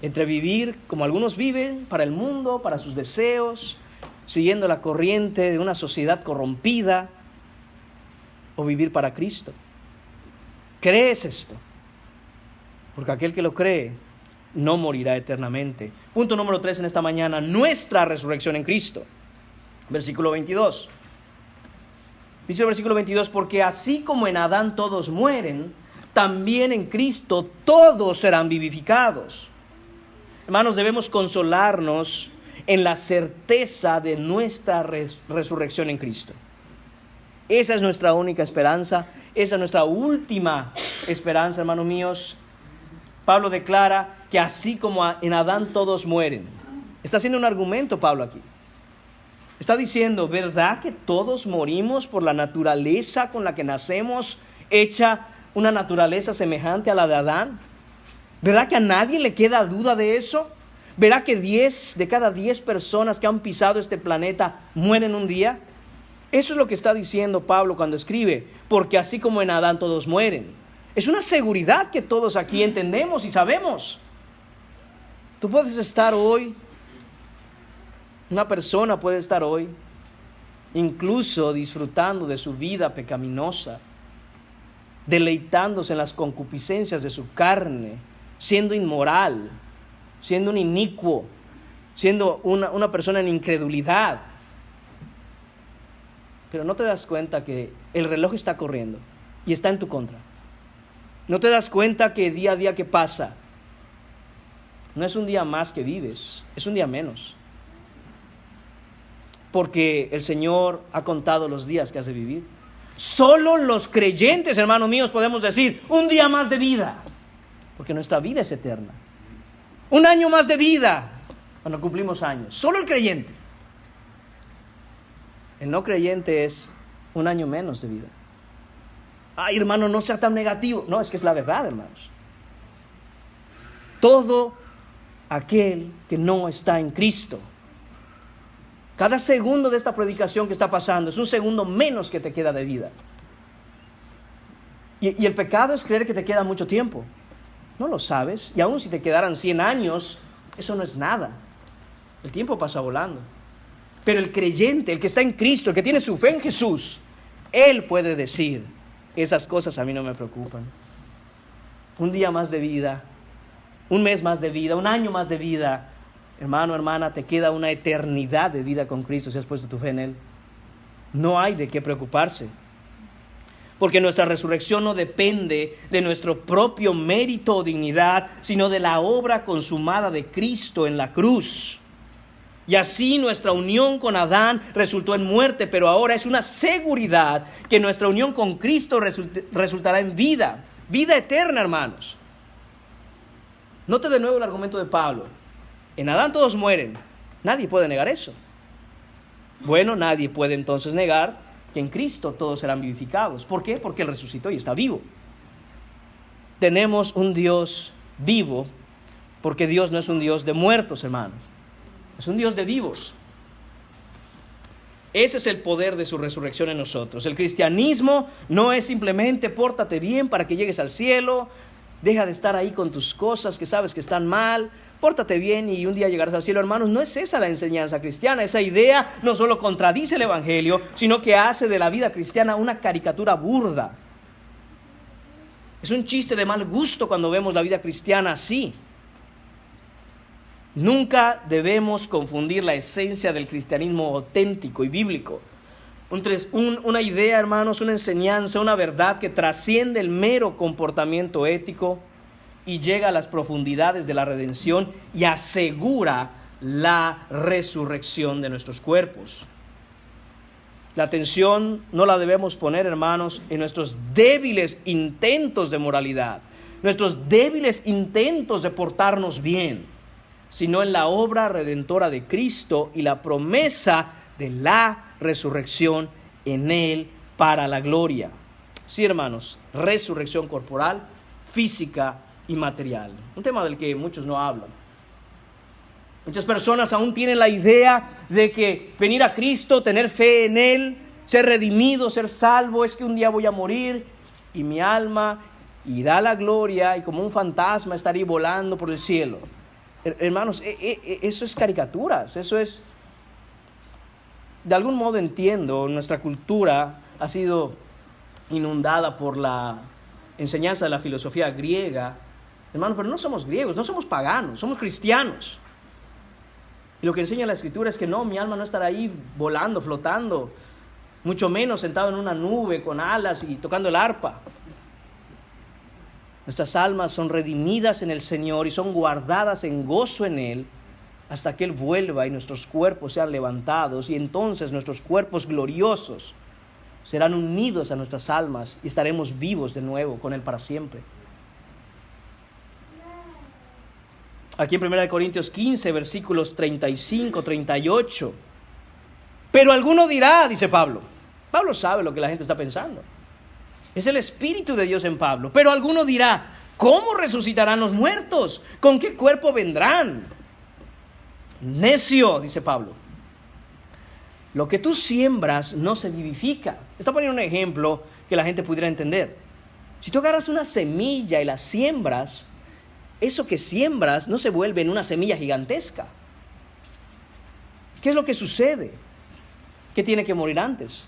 Speaker 1: entre vivir como algunos viven, para el mundo, para sus deseos, siguiendo la corriente de una sociedad corrompida, o vivir para Cristo. ¿Crees esto? Porque aquel que lo cree no morirá eternamente. Punto número 3 en esta mañana: nuestra resurrección en Cristo. Versículo 22. Dice el versículo 22: porque así como en Adán todos mueren, también en Cristo todos serán vivificados. Hermanos, debemos consolarnos en la certeza de nuestra resurrección en Cristo. Esa es nuestra única esperanza. Esa es nuestra última esperanza, hermanos míos. Pablo declara que así como en Adán todos mueren. Está haciendo un argumento Pablo aquí. Está diciendo: ¿verdad que todos morimos por la naturaleza con la que nacemos, hecha una naturaleza semejante a la de Adán? ¿Verdad que a nadie le queda duda de eso? ¿Verdad que 10 de cada 10 personas que han pisado este planeta mueren un día? Eso es lo que está diciendo Pablo cuando escribe: porque así como en Adán todos mueren. Es una seguridad que todos aquí entendemos y sabemos. Tú puedes estar hoy, una persona puede estar hoy, incluso disfrutando de su vida pecaminosa, deleitándose en las concupiscencias de su carne, siendo inmoral, siendo un inicuo, siendo una persona en incredulidad. Pero no te das cuenta que el reloj está corriendo y está en tu contra. No te das cuenta que día a día que pasa, no es un día más que vives, es un día menos. Porque el Señor ha contado los días que has de vivir. Solo los creyentes, hermanos míos, podemos decir: un día más de vida, porque nuestra vida es eterna. Un año más de vida, cuando cumplimos años. Solo el creyente. El no creyente es un año menos de vida. Ay, hermano, no sea tan negativo. No, es que es la verdad, hermanos. Todo aquel que no está en Cristo, cada segundo de esta predicación que está pasando es un segundo menos que te queda de vida. Y el pecado es creer que te queda mucho tiempo. No lo sabes. Y aun si te quedaran 100 años, eso no es nada. El tiempo pasa volando. Pero el creyente, el que está en Cristo, el que tiene su fe en Jesús, él puede decir: esas cosas a mí no me preocupan. Un día más de vida, un mes más de vida, un año más de vida. Hermano, hermana, te queda una eternidad de vida con Cristo si has puesto tu fe en Él. No hay de qué preocuparse. Porque nuestra resurrección no depende de nuestro propio mérito o dignidad, sino de la obra consumada de Cristo en la cruz. Y así nuestra unión con Adán resultó en muerte, pero ahora es una seguridad que nuestra unión con Cristo resultará en vida, vida eterna, hermanos. Note de nuevo el argumento de Pablo. En Adán todos mueren. Nadie puede negar eso. Bueno, nadie puede entonces negar que en Cristo todos serán vivificados. ¿Por qué? Porque Él resucitó y está vivo. Tenemos un Dios vivo, porque Dios no es un Dios de muertos, hermanos. Es un Dios de vivos. Ese es el poder de su resurrección en nosotros. El cristianismo no es simplemente pórtate bien para que llegues al cielo, deja de estar ahí con tus cosas que sabes que están mal, pórtate bien y un día llegarás al cielo, hermanos. No es esa la enseñanza cristiana. Esa idea no solo contradice el Evangelio, sino que hace de la vida cristiana una caricatura burda. Es un chiste de mal gusto cuando vemos la vida cristiana así. Nunca debemos confundir la esencia del cristianismo auténtico y bíblico. Una idea, hermanos, una enseñanza, una verdad que trasciende el mero comportamiento ético y llega a las profundidades de la redención y asegura la resurrección de nuestros cuerpos. La atención no la debemos poner, hermanos, en nuestros débiles intentos de moralidad, nuestros débiles intentos de portarnos bien, sino en la obra redentora de Cristo y la promesa de la resurrección en Él para la gloria. Sí, hermanos, resurrección corporal, física y material. Un tema del que muchos no hablan. Muchas personas aún tienen la idea de que venir a Cristo, tener fe en Él, ser redimido, ser salvo, es que un día voy a morir y mi alma irá a la gloria y como un fantasma estaré volando por el cielo. Hermanos, eso es caricaturas, eso es, de algún modo entiendo, nuestra cultura ha sido inundada por la enseñanza de la filosofía griega, hermanos, pero no somos griegos, no somos paganos, somos cristianos. Y lo que enseña la Escritura es que no, mi alma no estará ahí volando, flotando, mucho menos sentado en una nube con alas y tocando el arpa. Nuestras almas son redimidas en el Señor y son guardadas en gozo en Él hasta que Él vuelva y nuestros cuerpos sean levantados, y entonces nuestros cuerpos gloriosos serán unidos a nuestras almas y estaremos vivos de nuevo con Él para siempre. Aquí en 1 Corintios 15, versículos 35, 38. Pero alguno dirá, dice Pablo. Pablo sabe lo que la gente está pensando. Es el Espíritu de Dios en Pablo. Pero alguno dirá, ¿cómo resucitarán los muertos? ¿Con qué cuerpo vendrán? Necio, dice Pablo. Lo que tú siembras no se vivifica. Está poniendo un ejemplo que la gente pudiera entender. Si tú agarras una semilla y la siembras, eso que siembras no se vuelve en una semilla gigantesca. ¿Qué es lo que sucede? ¿Qué tiene que morir antes?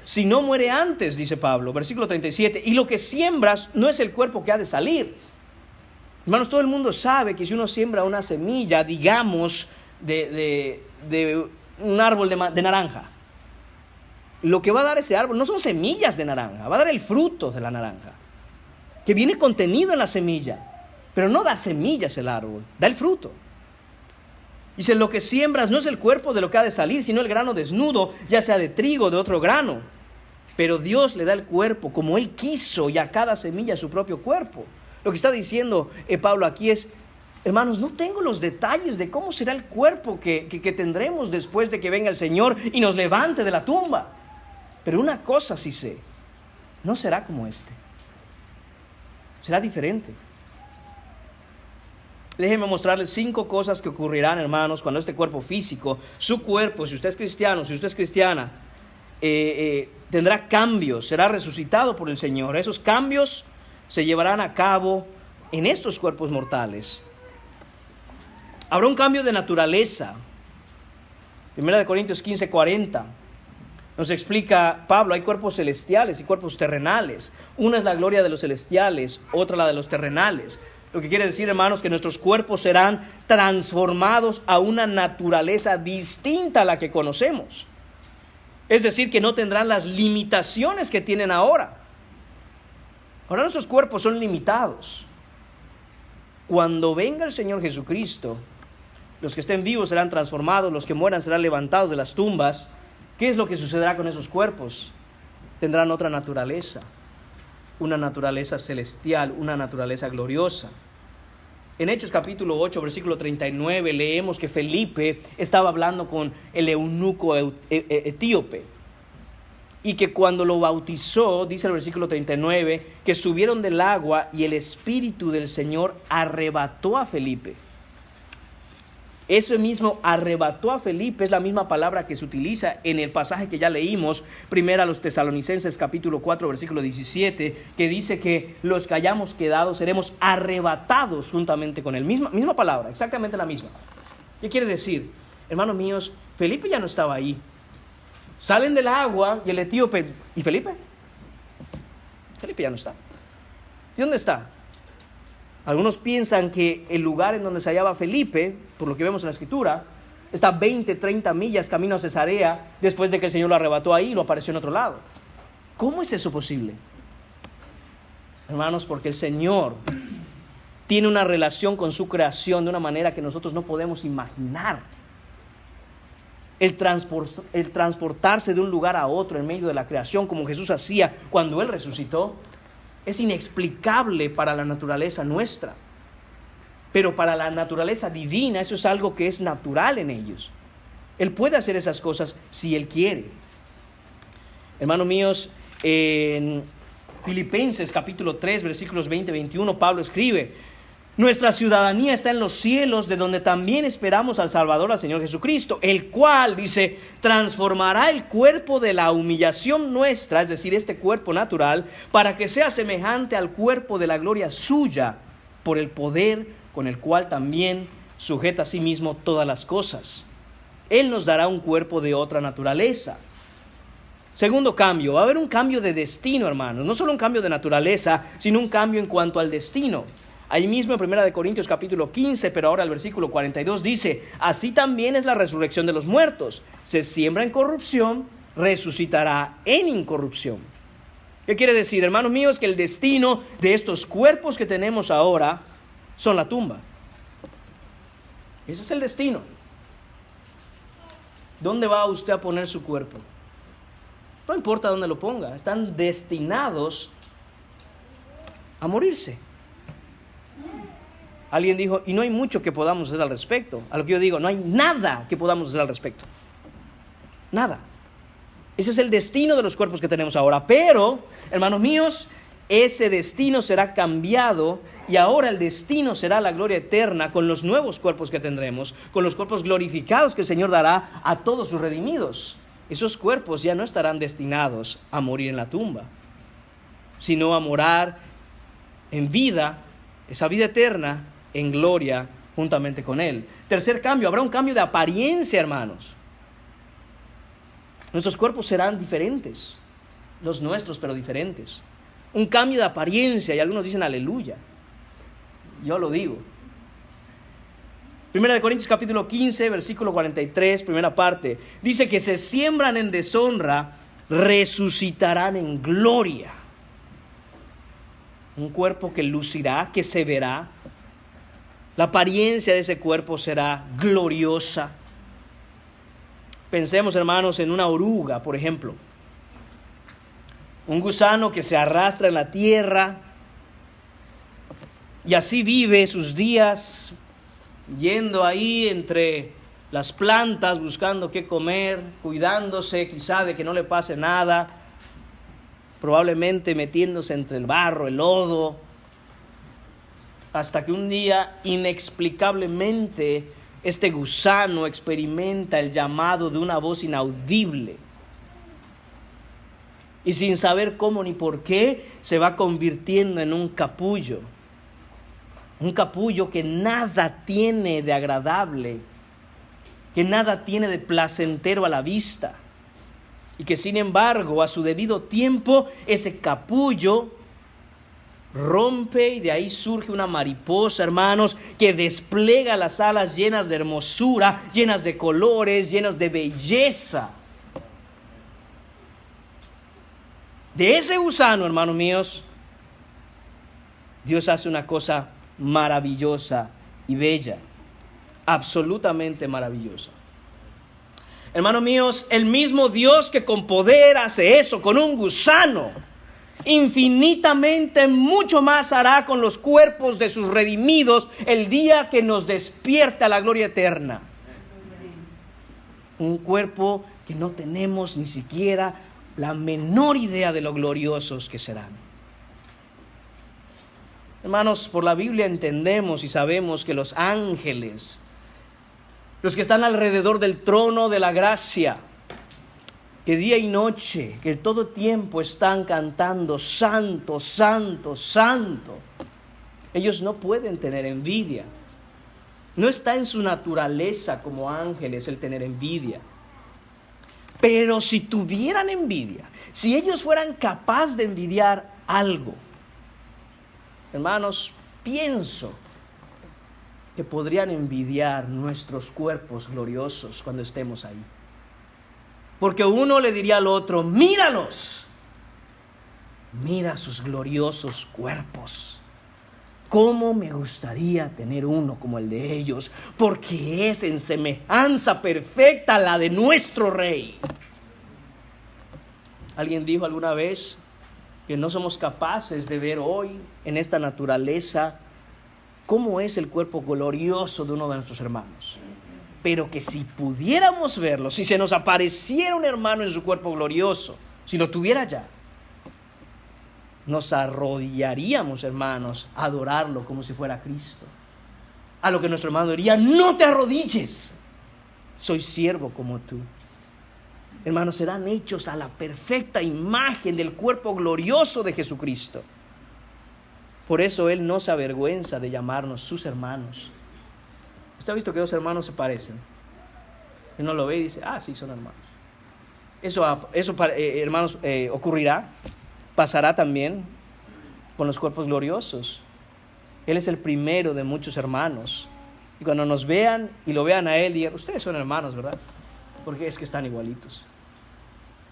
Speaker 1: Si no muere antes, dice Pablo, versículo 37, y lo que siembras no es el cuerpo que ha de salir. Hermanos, todo el mundo sabe que si uno siembra una semilla, digamos, de un árbol de naranja, lo que va a dar ese árbol no son semillas de naranja, va a dar el fruto de la naranja, que viene contenido en la semilla, pero no da semillas el árbol, da el fruto. Dice, lo que siembras no es el cuerpo de lo que ha de salir, sino el grano desnudo, ya sea de trigo o de otro grano. Pero Dios le da el cuerpo como Él quiso, y a cada semilla su propio cuerpo. Lo que está diciendo Pablo aquí es, hermanos, no tengo los detalles de cómo será el cuerpo que tendremos después de que venga el Señor y nos levante de la tumba. Pero una cosa sí sé, no será como este. Será diferente. Déjenme mostrarles 5 cosas que ocurrirán, hermanos, cuando este cuerpo físico, su cuerpo, si usted es cristiano, si usted es cristiana, tendrá cambios, será resucitado por el Señor. Esos cambios se llevarán a cabo en estos cuerpos mortales. Habrá un cambio de naturaleza. 1 Corintios 15, 40. Nos explica Pablo, hay cuerpos celestiales y cuerpos terrenales. Una es la gloria de los celestiales, otra la de los terrenales. Lo que quiere decir, hermanos, que nuestros cuerpos serán transformados a una naturaleza distinta a la que conocemos. Es decir, que no tendrán las limitaciones que tienen ahora. Ahora nuestros cuerpos son limitados. Cuando venga el Señor Jesucristo, Los que estén vivos serán transformados, los que mueran serán levantados de las tumbas. ¿Qué es lo que sucederá con esos cuerpos? Tendrán otra naturaleza, una naturaleza celestial, una naturaleza gloriosa. En Hechos capítulo 8, versículo 39, leemos que Felipe estaba hablando con el eunuco etíope, y que cuando lo bautizó, dice el versículo 39, que subieron del agua y el Espíritu del Señor arrebató a Felipe. Ese mismo arrebató a Felipe es la misma palabra que se utiliza en el pasaje que ya leímos, primero a los Tesalonicenses capítulo 4 versículo 17, que dice que los que hayamos quedado seremos arrebatados juntamente con él. Misma palabra, exactamente la misma. ¿Qué quiere decir? Hermanos míos, Felipe ya no estaba ahí. Salen del agua y el etíope, ¿y Felipe? Felipe ya no está. ¿Y dónde está? Algunos piensan que el lugar en donde se hallaba Felipe, por lo que vemos en la Escritura, está 20, 30 millas camino a Cesarea, después de que el Señor lo arrebató ahí y lo apareció en otro lado. ¿Cómo es eso posible? Hermanos, porque el Señor tiene una relación con su creación de una manera que nosotros no podemos imaginar. El transportarse de un lugar a otro en medio de la creación, como Jesús hacía cuando Él resucitó, es inexplicable para la naturaleza nuestra. Pero para la naturaleza divina eso es algo que es natural en ellos. Él puede hacer esas cosas si Él quiere. Hermanos míos, en Filipenses capítulo 3, versículos 20-21, Pablo escribe: nuestra ciudadanía está en los cielos, de donde también esperamos al Salvador, al Señor Jesucristo, el cual, dice, transformará el cuerpo de la humillación nuestra, es decir, este cuerpo natural, para que sea semejante al cuerpo de la gloria suya, por el poder con el cual también sujeta a sí mismo todas las cosas. Él nos dará un cuerpo de otra naturaleza. Segundo cambio, va a haber un cambio de destino, hermanos. No solo un cambio de naturaleza, sino un cambio en cuanto al destino. Ahí mismo en 1 Corintios capítulo 15, pero ahora el versículo 42 dice: así también es la resurrección de los muertos. Se siembra en corrupción, resucitará en incorrupción. ¿Qué quiere decir, hermanos míos? Que el destino de estos cuerpos que tenemos ahora son la tumba. Ese es el destino. ¿Dónde va usted a poner su cuerpo? No importa dónde lo ponga, están destinados a morirse. Alguien dijo, y no hay mucho que podamos hacer al respecto. A lo que yo digo, no hay nada que podamos hacer al respecto. Nada. Ese es el destino de los cuerpos que tenemos ahora. Pero, hermanos míos, ese destino será cambiado y ahora el destino será la gloria eterna con los nuevos cuerpos que tendremos, con los cuerpos glorificados que el Señor dará a todos sus redimidos. Esos cuerpos ya no estarán destinados a morir en la tumba, sino a morar en vida, esa vida eterna, en gloria juntamente con Él. Tercer cambio, habrá un cambio de apariencia, hermanos. Nuestros cuerpos serán diferentes, los nuestros, pero diferentes. Un cambio de apariencia, y algunos dicen aleluya. Yo lo digo. 1 Corintios capítulo 15, versículo 43, primera parte, dice que se siembran en deshonra, resucitarán en gloria. Un cuerpo que lucirá, que se verá. La apariencia de ese cuerpo será gloriosa. Pensemos, hermanos, en una oruga, por ejemplo. Un gusano que se arrastra en la tierra y así vive sus días, yendo ahí entre las plantas, buscando qué comer, cuidándose quizá de que no le pase nada, probablemente metiéndose entre el barro, el lodo, hasta que un día inexplicablemente este gusano experimenta el llamado de una voz inaudible. Y sin saber cómo ni por qué, se va convirtiendo en un capullo. Un capullo que nada tiene de agradable, que nada tiene de placentero a la vista. Y que sin embargo, a su debido tiempo, ese capullo rompe y de ahí surge una mariposa, hermanos, que despliega las alas llenas de hermosura, llenas de colores, llenas de belleza. De ese gusano, hermanos míos, Dios hace una cosa maravillosa y bella. absolutamente maravillosa. Hermanos míos, el mismo Dios que con poder hace eso con un gusano, infinitamente mucho más hará con los cuerpos de sus redimidos el día que nos despierte a la gloria eterna. Un cuerpo que no tenemos ni siquiera la menor idea de lo gloriosos que serán. Hermanos, por la Biblia entendemos y sabemos que los ángeles, los que están alrededor del trono de la gracia, que día y noche, que todo tiempo están cantando santo, santo, santo, ellos no pueden tener envidia. No está en su naturaleza como ángeles el tener envidia. Pero si tuvieran envidia, si ellos fueran capaces de envidiar algo, hermanos, pienso que podrían envidiar nuestros cuerpos gloriosos cuando estemos ahí. Porque uno le diría al otro, míralos, mira sus gloriosos cuerpos. ¿Cómo me gustaría tener uno como el de ellos? Porque es en semejanza perfecta a la de nuestro Rey. Alguien dijo alguna vez que no somos capaces de ver hoy en esta naturaleza cómo es el cuerpo glorioso de uno de nuestros hermanos. Pero que si pudiéramos verlo, si se nos apareciera un hermano en su cuerpo glorioso, si lo tuviera ya, nos arrodillaríamos, hermanos, a adorarlo como si fuera Cristo. A lo que nuestro hermano diría, no te arrodilles, soy siervo como tú. Hermanos, serán hechos a la perfecta imagen del cuerpo glorioso de Jesucristo. Por eso Él no se avergüenza de llamarnos sus hermanos. ¿Usted ha visto que dos hermanos se parecen? Y uno lo ve y dice, sí, son hermanos. Eso hermanos, ocurrirá, pasará también con los cuerpos gloriosos. Él es el primero de muchos hermanos. Y cuando nos vean y lo vean a Él, digan, ustedes son hermanos, ¿verdad? Porque es que están igualitos.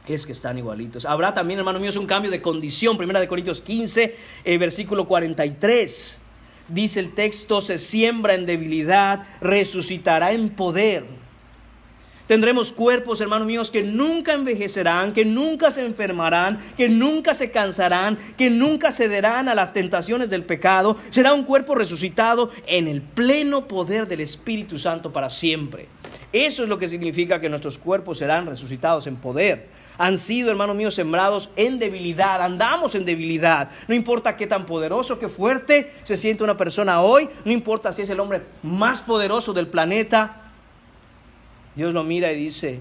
Speaker 1: Es que están igualitos. Habrá también, hermanos míos, un cambio de condición. 1 Corintios 15, versículo 43. Dice el texto, se siembra en debilidad, resucitará en poder. Tendremos cuerpos, hermanos míos, que nunca envejecerán, que nunca se enfermarán, que nunca se cansarán, que nunca cederán a las tentaciones del pecado. Será un cuerpo resucitado en el pleno poder del Espíritu Santo para siempre. Eso es lo que significa que nuestros cuerpos serán resucitados en poder. Han sido, hermanos míos, sembrados en debilidad. Andamos en debilidad. No importa qué tan poderoso, qué fuerte se siente una persona hoy. No importa si es el hombre más poderoso del planeta. Dios lo mira y dice,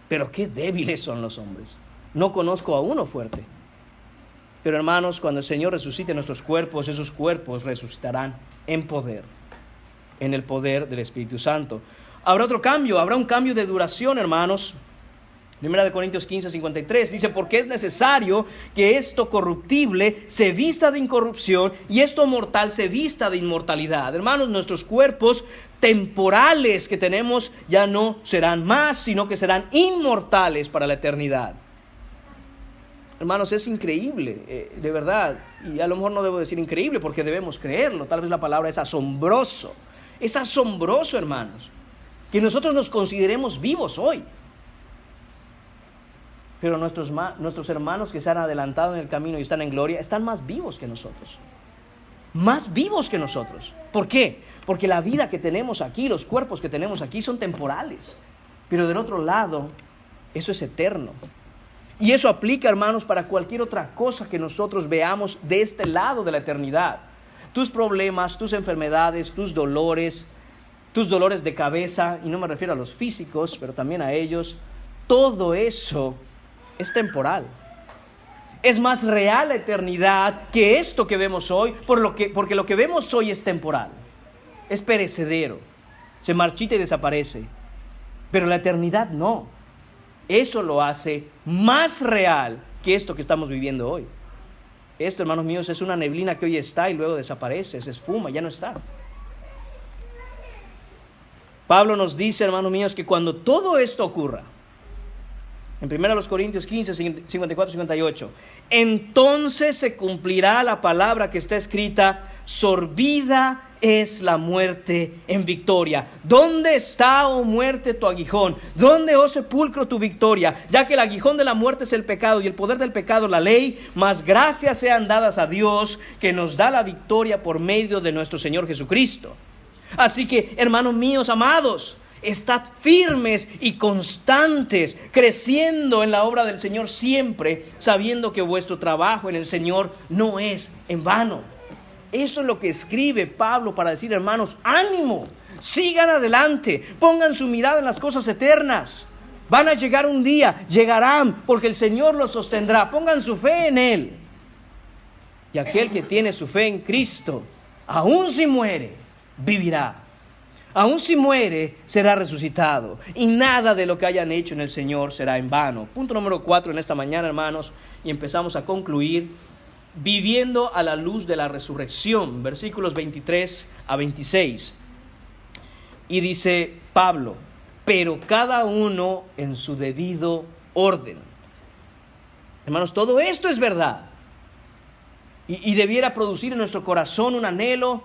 Speaker 1: pero qué débiles son los hombres. No conozco a uno fuerte. Pero hermanos, cuando el Señor resucite nuestros cuerpos, esos cuerpos resucitarán en poder. En el poder del Espíritu Santo. Habrá otro cambio, habrá un cambio de duración, hermanos. 1 Corintios 15, 53 dice, porque es necesario que esto corruptible se vista de incorrupción y esto mortal se vista de inmortalidad. Hermanos, nuestros cuerpos temporales que tenemos ya no serán más, sino que serán inmortales para la eternidad. Hermanos, es increíble, de verdad, y a lo mejor no debo decir increíble porque debemos creerlo, tal vez la palabra es asombroso. Es asombroso, hermanos, que nosotros nos consideremos vivos hoy. Pero nuestros hermanos que se han adelantado en el camino y están en gloria, están más vivos que nosotros. Más vivos que nosotros. ¿Por qué? Porque la vida que tenemos aquí, los cuerpos que tenemos aquí son temporales. Pero del otro lado, eso es eterno. Y eso aplica, hermanos, para cualquier otra cosa que nosotros veamos de este lado de la eternidad. Tus problemas, tus enfermedades, tus dolores de cabeza, y no me refiero a los físicos, pero también a ellos, todo eso es temporal. Es más real la eternidad que esto que vemos hoy, porque lo que vemos hoy es temporal, es perecedero, se marchita y desaparece. Pero la eternidad no. Eso lo hace más real que esto que estamos viviendo hoy. Esto, hermanos míos, es una neblina que hoy está y luego desaparece, se esfuma, ya no está. Pablo nos dice, hermanos míos, que cuando todo esto ocurra, en 1 Corintios 15, 54, 58, entonces se cumplirá la palabra que está escrita, sorbida es la muerte en victoria. ¿Dónde está, oh muerte, tu aguijón? ¿Dónde, oh sepulcro, tu victoria? Ya que el aguijón de la muerte es el pecado y el poder del pecado la ley, mas gracias sean dadas a Dios que nos da la victoria por medio de nuestro Señor Jesucristo. Así que, hermanos míos amados, estad firmes y constantes, creciendo en la obra del Señor siempre, sabiendo que vuestro trabajo en el Señor no es en vano. Esto es lo que escribe Pablo para decir, hermanos, ánimo, sigan adelante, pongan su mirada en las cosas eternas. Van a llegar un día, llegarán, porque el Señor los sostendrá. Pongan su fe en Él. Y aquel que tiene su fe en Cristo, aun si muere, vivirá. Aun si muere, será resucitado. Y nada de lo que hayan hecho en el Señor será en vano. Punto número 4 en esta mañana, hermanos, y empezamos a concluir. Viviendo a la luz de la resurrección, versículos 23 a 26. Y dice Pablo, pero cada uno en su debido orden. Hermanos, todo esto es verdad. Y debiera producir en nuestro corazón un anhelo,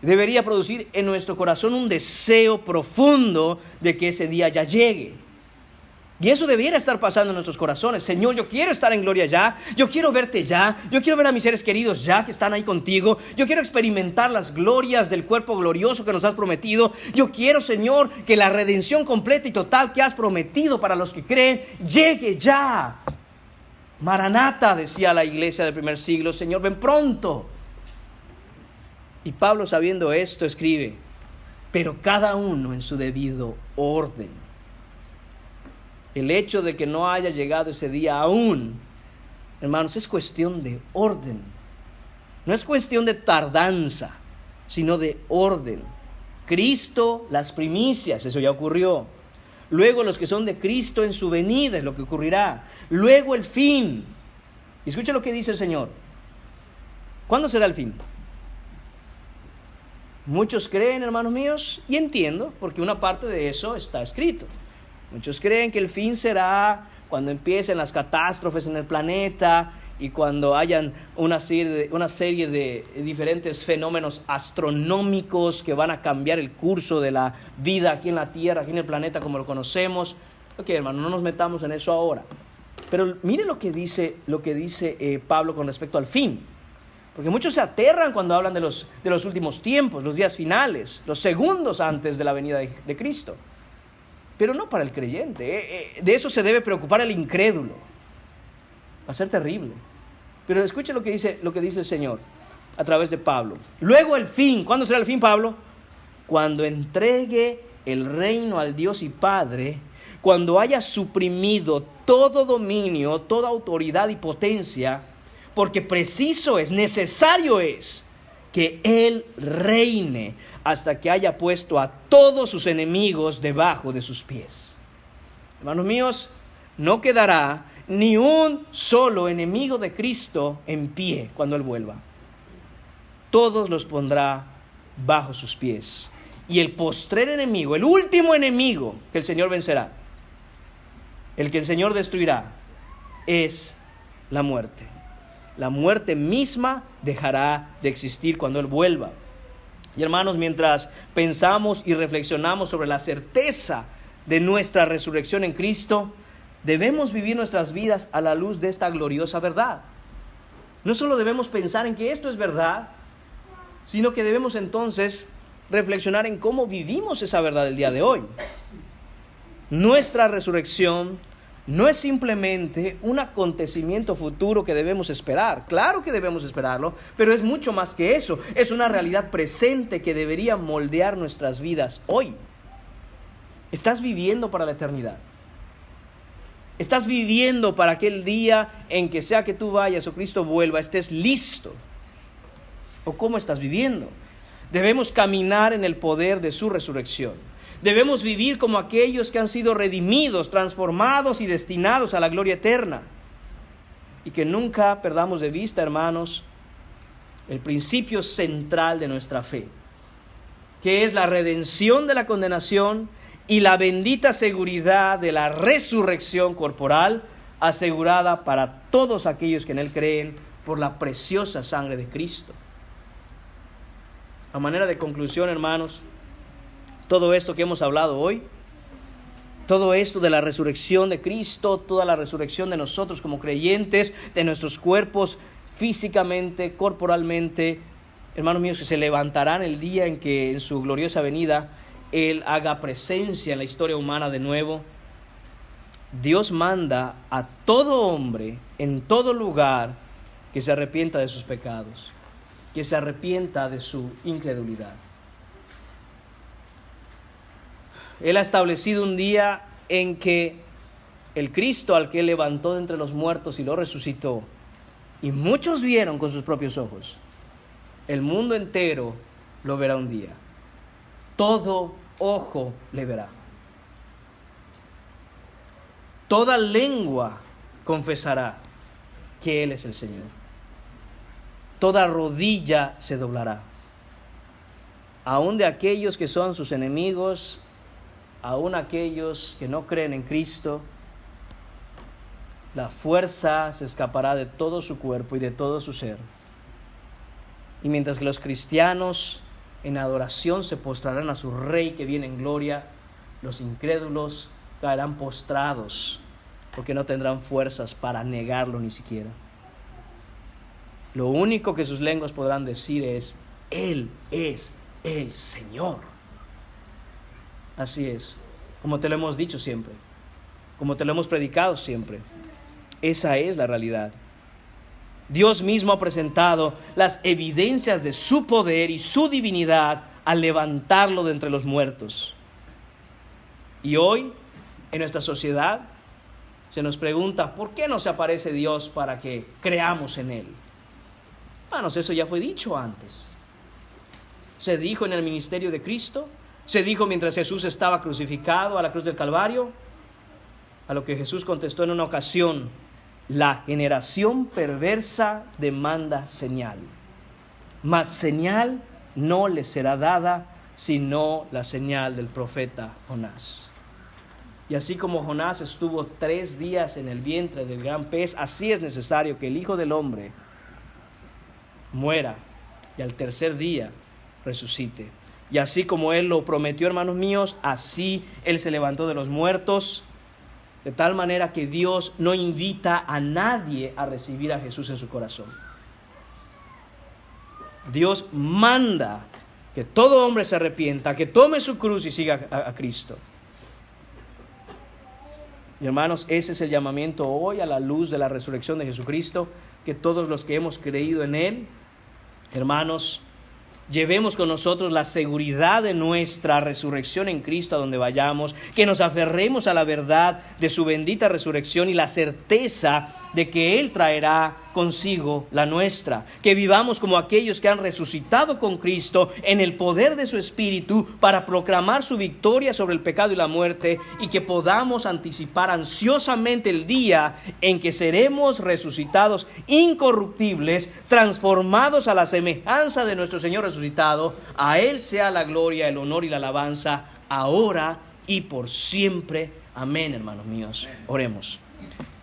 Speaker 1: debería producir en nuestro corazón un deseo profundo de que ese día ya llegue. Y eso debiera estar pasando en nuestros corazones. Señor, yo quiero estar en gloria ya. Yo quiero verte ya. Yo quiero ver a mis seres queridos ya que están ahí contigo. Yo quiero experimentar las glorias del cuerpo glorioso que nos has prometido. Yo quiero, Señor, que la redención completa y total que has prometido para los que creen llegue ya. Maranata, decía la iglesia del primer siglo. Señor, ven pronto. Y Pablo, sabiendo esto, escribe, pero cada uno en su debido orden. El hecho de que no haya llegado ese día aún, hermanos, es cuestión de orden. No es cuestión de tardanza, sino de orden. Cristo, las primicias, eso ya ocurrió. Luego los que son de Cristo en su venida, es lo que ocurrirá. Luego el fin. Y escucha lo que dice el Señor. ¿Cuándo será el fin? Muchos creen, hermanos míos, y entiendo, porque una parte de eso está escrito. Muchos creen que el fin será cuando empiecen las catástrofes en el planeta y cuando hayan una serie de diferentes fenómenos astronómicos que van a cambiar el curso de la vida aquí en la Tierra, aquí en el planeta como lo conocemos. Ok, hermano, no nos metamos en eso ahora. Pero mire lo que dice Pablo con respecto al fin. Porque muchos se aterran cuando hablan de los últimos tiempos, los días finales, los segundos antes de la venida de Cristo. Pero no para el creyente. De eso se debe preocupar el incrédulo. Va a ser terrible. Pero escuche lo que dice el Señor a través de Pablo. Luego el fin. ¿Cuándo será el fin, Pablo? Cuando entregue el reino al Dios y Padre, cuando haya suprimido todo dominio, toda autoridad y potencia, porque necesario es que Él reine hasta que haya puesto a todos sus enemigos debajo de sus pies. Hermanos míos, no quedará ni un solo enemigo de Cristo en pie cuando Él vuelva. Todos los pondrá bajo sus pies. Y el postrer enemigo, el último enemigo que el Señor vencerá, el que el Señor destruirá, es la muerte. La muerte misma dejará de existir cuando Él vuelva. Y hermanos, mientras pensamos y reflexionamos sobre la certeza de nuestra resurrección en Cristo, debemos vivir nuestras vidas a la luz de esta gloriosa verdad. No solo debemos pensar en que esto es verdad, sino que debemos entonces reflexionar en cómo vivimos esa verdad el día de hoy. Nuestra resurrección no es simplemente un acontecimiento futuro que debemos esperar. Claro que debemos esperarlo, pero es mucho más que eso. Es una realidad presente que debería moldear nuestras vidas hoy. ¿Estás viviendo para la eternidad? ¿Estás viviendo para aquel día en que sea que tú vayas o Cristo vuelva, estés listo? ¿O cómo estás viviendo? Debemos caminar en el poder de su resurrección. Debemos vivir como aquellos que han sido redimidos, transformados y destinados a la gloria eterna. Y que nunca perdamos de vista, hermanos, el principio central de nuestra fe, que es la redención de la condenación y la bendita seguridad de la resurrección corporal, asegurada para todos aquellos que en Él creen por la preciosa sangre de Cristo. A manera de conclusión, hermanos, todo esto que hemos hablado hoy, todo esto de la resurrección de Cristo, toda la resurrección de nosotros como creyentes, de nuestros cuerpos físicamente, corporalmente, hermanos míos, que se levantarán el día en que en su gloriosa venida Él haga presencia en la historia humana de nuevo. Dios manda a todo hombre, en todo lugar, que se arrepienta de sus pecados, que se arrepienta de su incredulidad. Él ha establecido un día en que el Cristo al que Él levantó de entre los muertos y lo resucitó, y muchos vieron con sus propios ojos, el mundo entero lo verá un día. Todo ojo le verá. Toda lengua confesará que Él es el Señor. Toda rodilla se doblará. Aún de aquellos que son sus enemigos, aún aquellos que no creen en Cristo, la fuerza se escapará de todo su cuerpo y de todo su ser. Y mientras que los cristianos en adoración se postrarán a su Rey que viene en gloria, los incrédulos caerán postrados porque no tendrán fuerzas para negarlo ni siquiera. Lo único que sus lenguas podrán decir es: Él es el Señor. Así es, como te lo hemos dicho siempre, como te lo hemos predicado siempre. Esa es la realidad. Dios mismo ha presentado las evidencias de su poder y su divinidad al levantarlo de entre los muertos. Y hoy, en nuestra sociedad, se nos pregunta: ¿por qué no se aparece Dios para que creamos en Él? Hermanos, eso ya fue dicho antes. Se dijo en el ministerio de Cristo, se dijo mientras Jesús estaba crucificado a la cruz del Calvario, a lo que Jesús contestó en una ocasión: la generación perversa demanda señal, mas señal no le será dada sino la señal del profeta Jonás. Y así como Jonás estuvo 3 días en el vientre del gran pez, así es necesario que el Hijo del Hombre muera y al tercer día resucite. Y así como Él lo prometió, hermanos míos, así Él se levantó de los muertos, de tal manera que Dios no invita a nadie a recibir a Jesús en su corazón. Dios manda que todo hombre se arrepienta, que tome su cruz y siga a Cristo. Y hermanos, ese es el llamamiento hoy a la luz de la resurrección de Jesucristo, que todos los que hemos creído en Él, hermanos, llevemos con nosotros la seguridad de nuestra resurrección en Cristo a donde vayamos, que nos aferremos a la verdad de su bendita resurrección y la certeza de que Él traerá consigo la nuestra, que vivamos como aquellos que han resucitado con Cristo en el poder de su Espíritu para proclamar su victoria sobre el pecado y la muerte, y que podamos anticipar ansiosamente el día en que seremos resucitados incorruptibles, transformados a la semejanza de nuestro Señor resucitado. A Él sea la gloria, el honor y la alabanza, ahora y por siempre. Amén, hermanos míos. Oremos.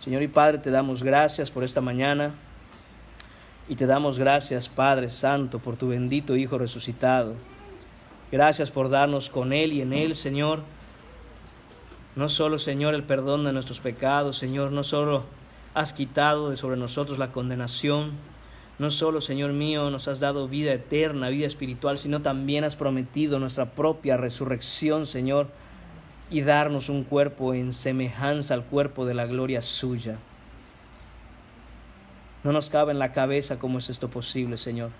Speaker 1: Señor y Padre, te damos gracias por esta mañana y te damos gracias, Padre Santo, por tu bendito Hijo resucitado. Gracias por darnos con Él y en Él, Señor, no solo, Señor, el perdón de nuestros pecados, Señor, no solo has quitado de sobre nosotros la condenación, no solo, Señor mío, nos has dado vida eterna, vida espiritual, sino también has prometido nuestra propia resurrección, Señor, y darnos un cuerpo en semejanza al cuerpo de la gloria suya. No nos cabe en la cabeza cómo es esto posible, Señor.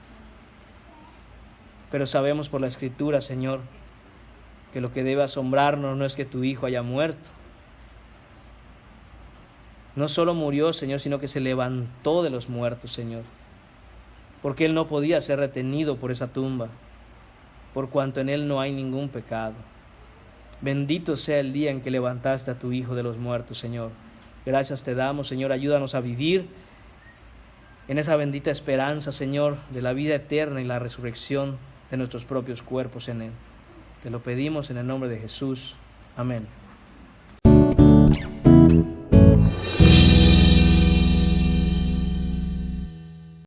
Speaker 1: Pero sabemos por la Escritura, Señor, que lo que debe asombrarnos no es que tu Hijo haya muerto. No solo murió, Señor, sino que se levantó de los muertos, Señor. Porque Él no podía ser retenido por esa tumba, por cuanto en Él no hay ningún pecado. Bendito sea el día en que levantaste a tu Hijo de los muertos, Señor. Gracias te damos, Señor. Ayúdanos a vivir en esa bendita esperanza, Señor, de la vida eterna y la resurrección de nuestros propios cuerpos en Él. Te lo pedimos en el nombre de Jesús. Amén.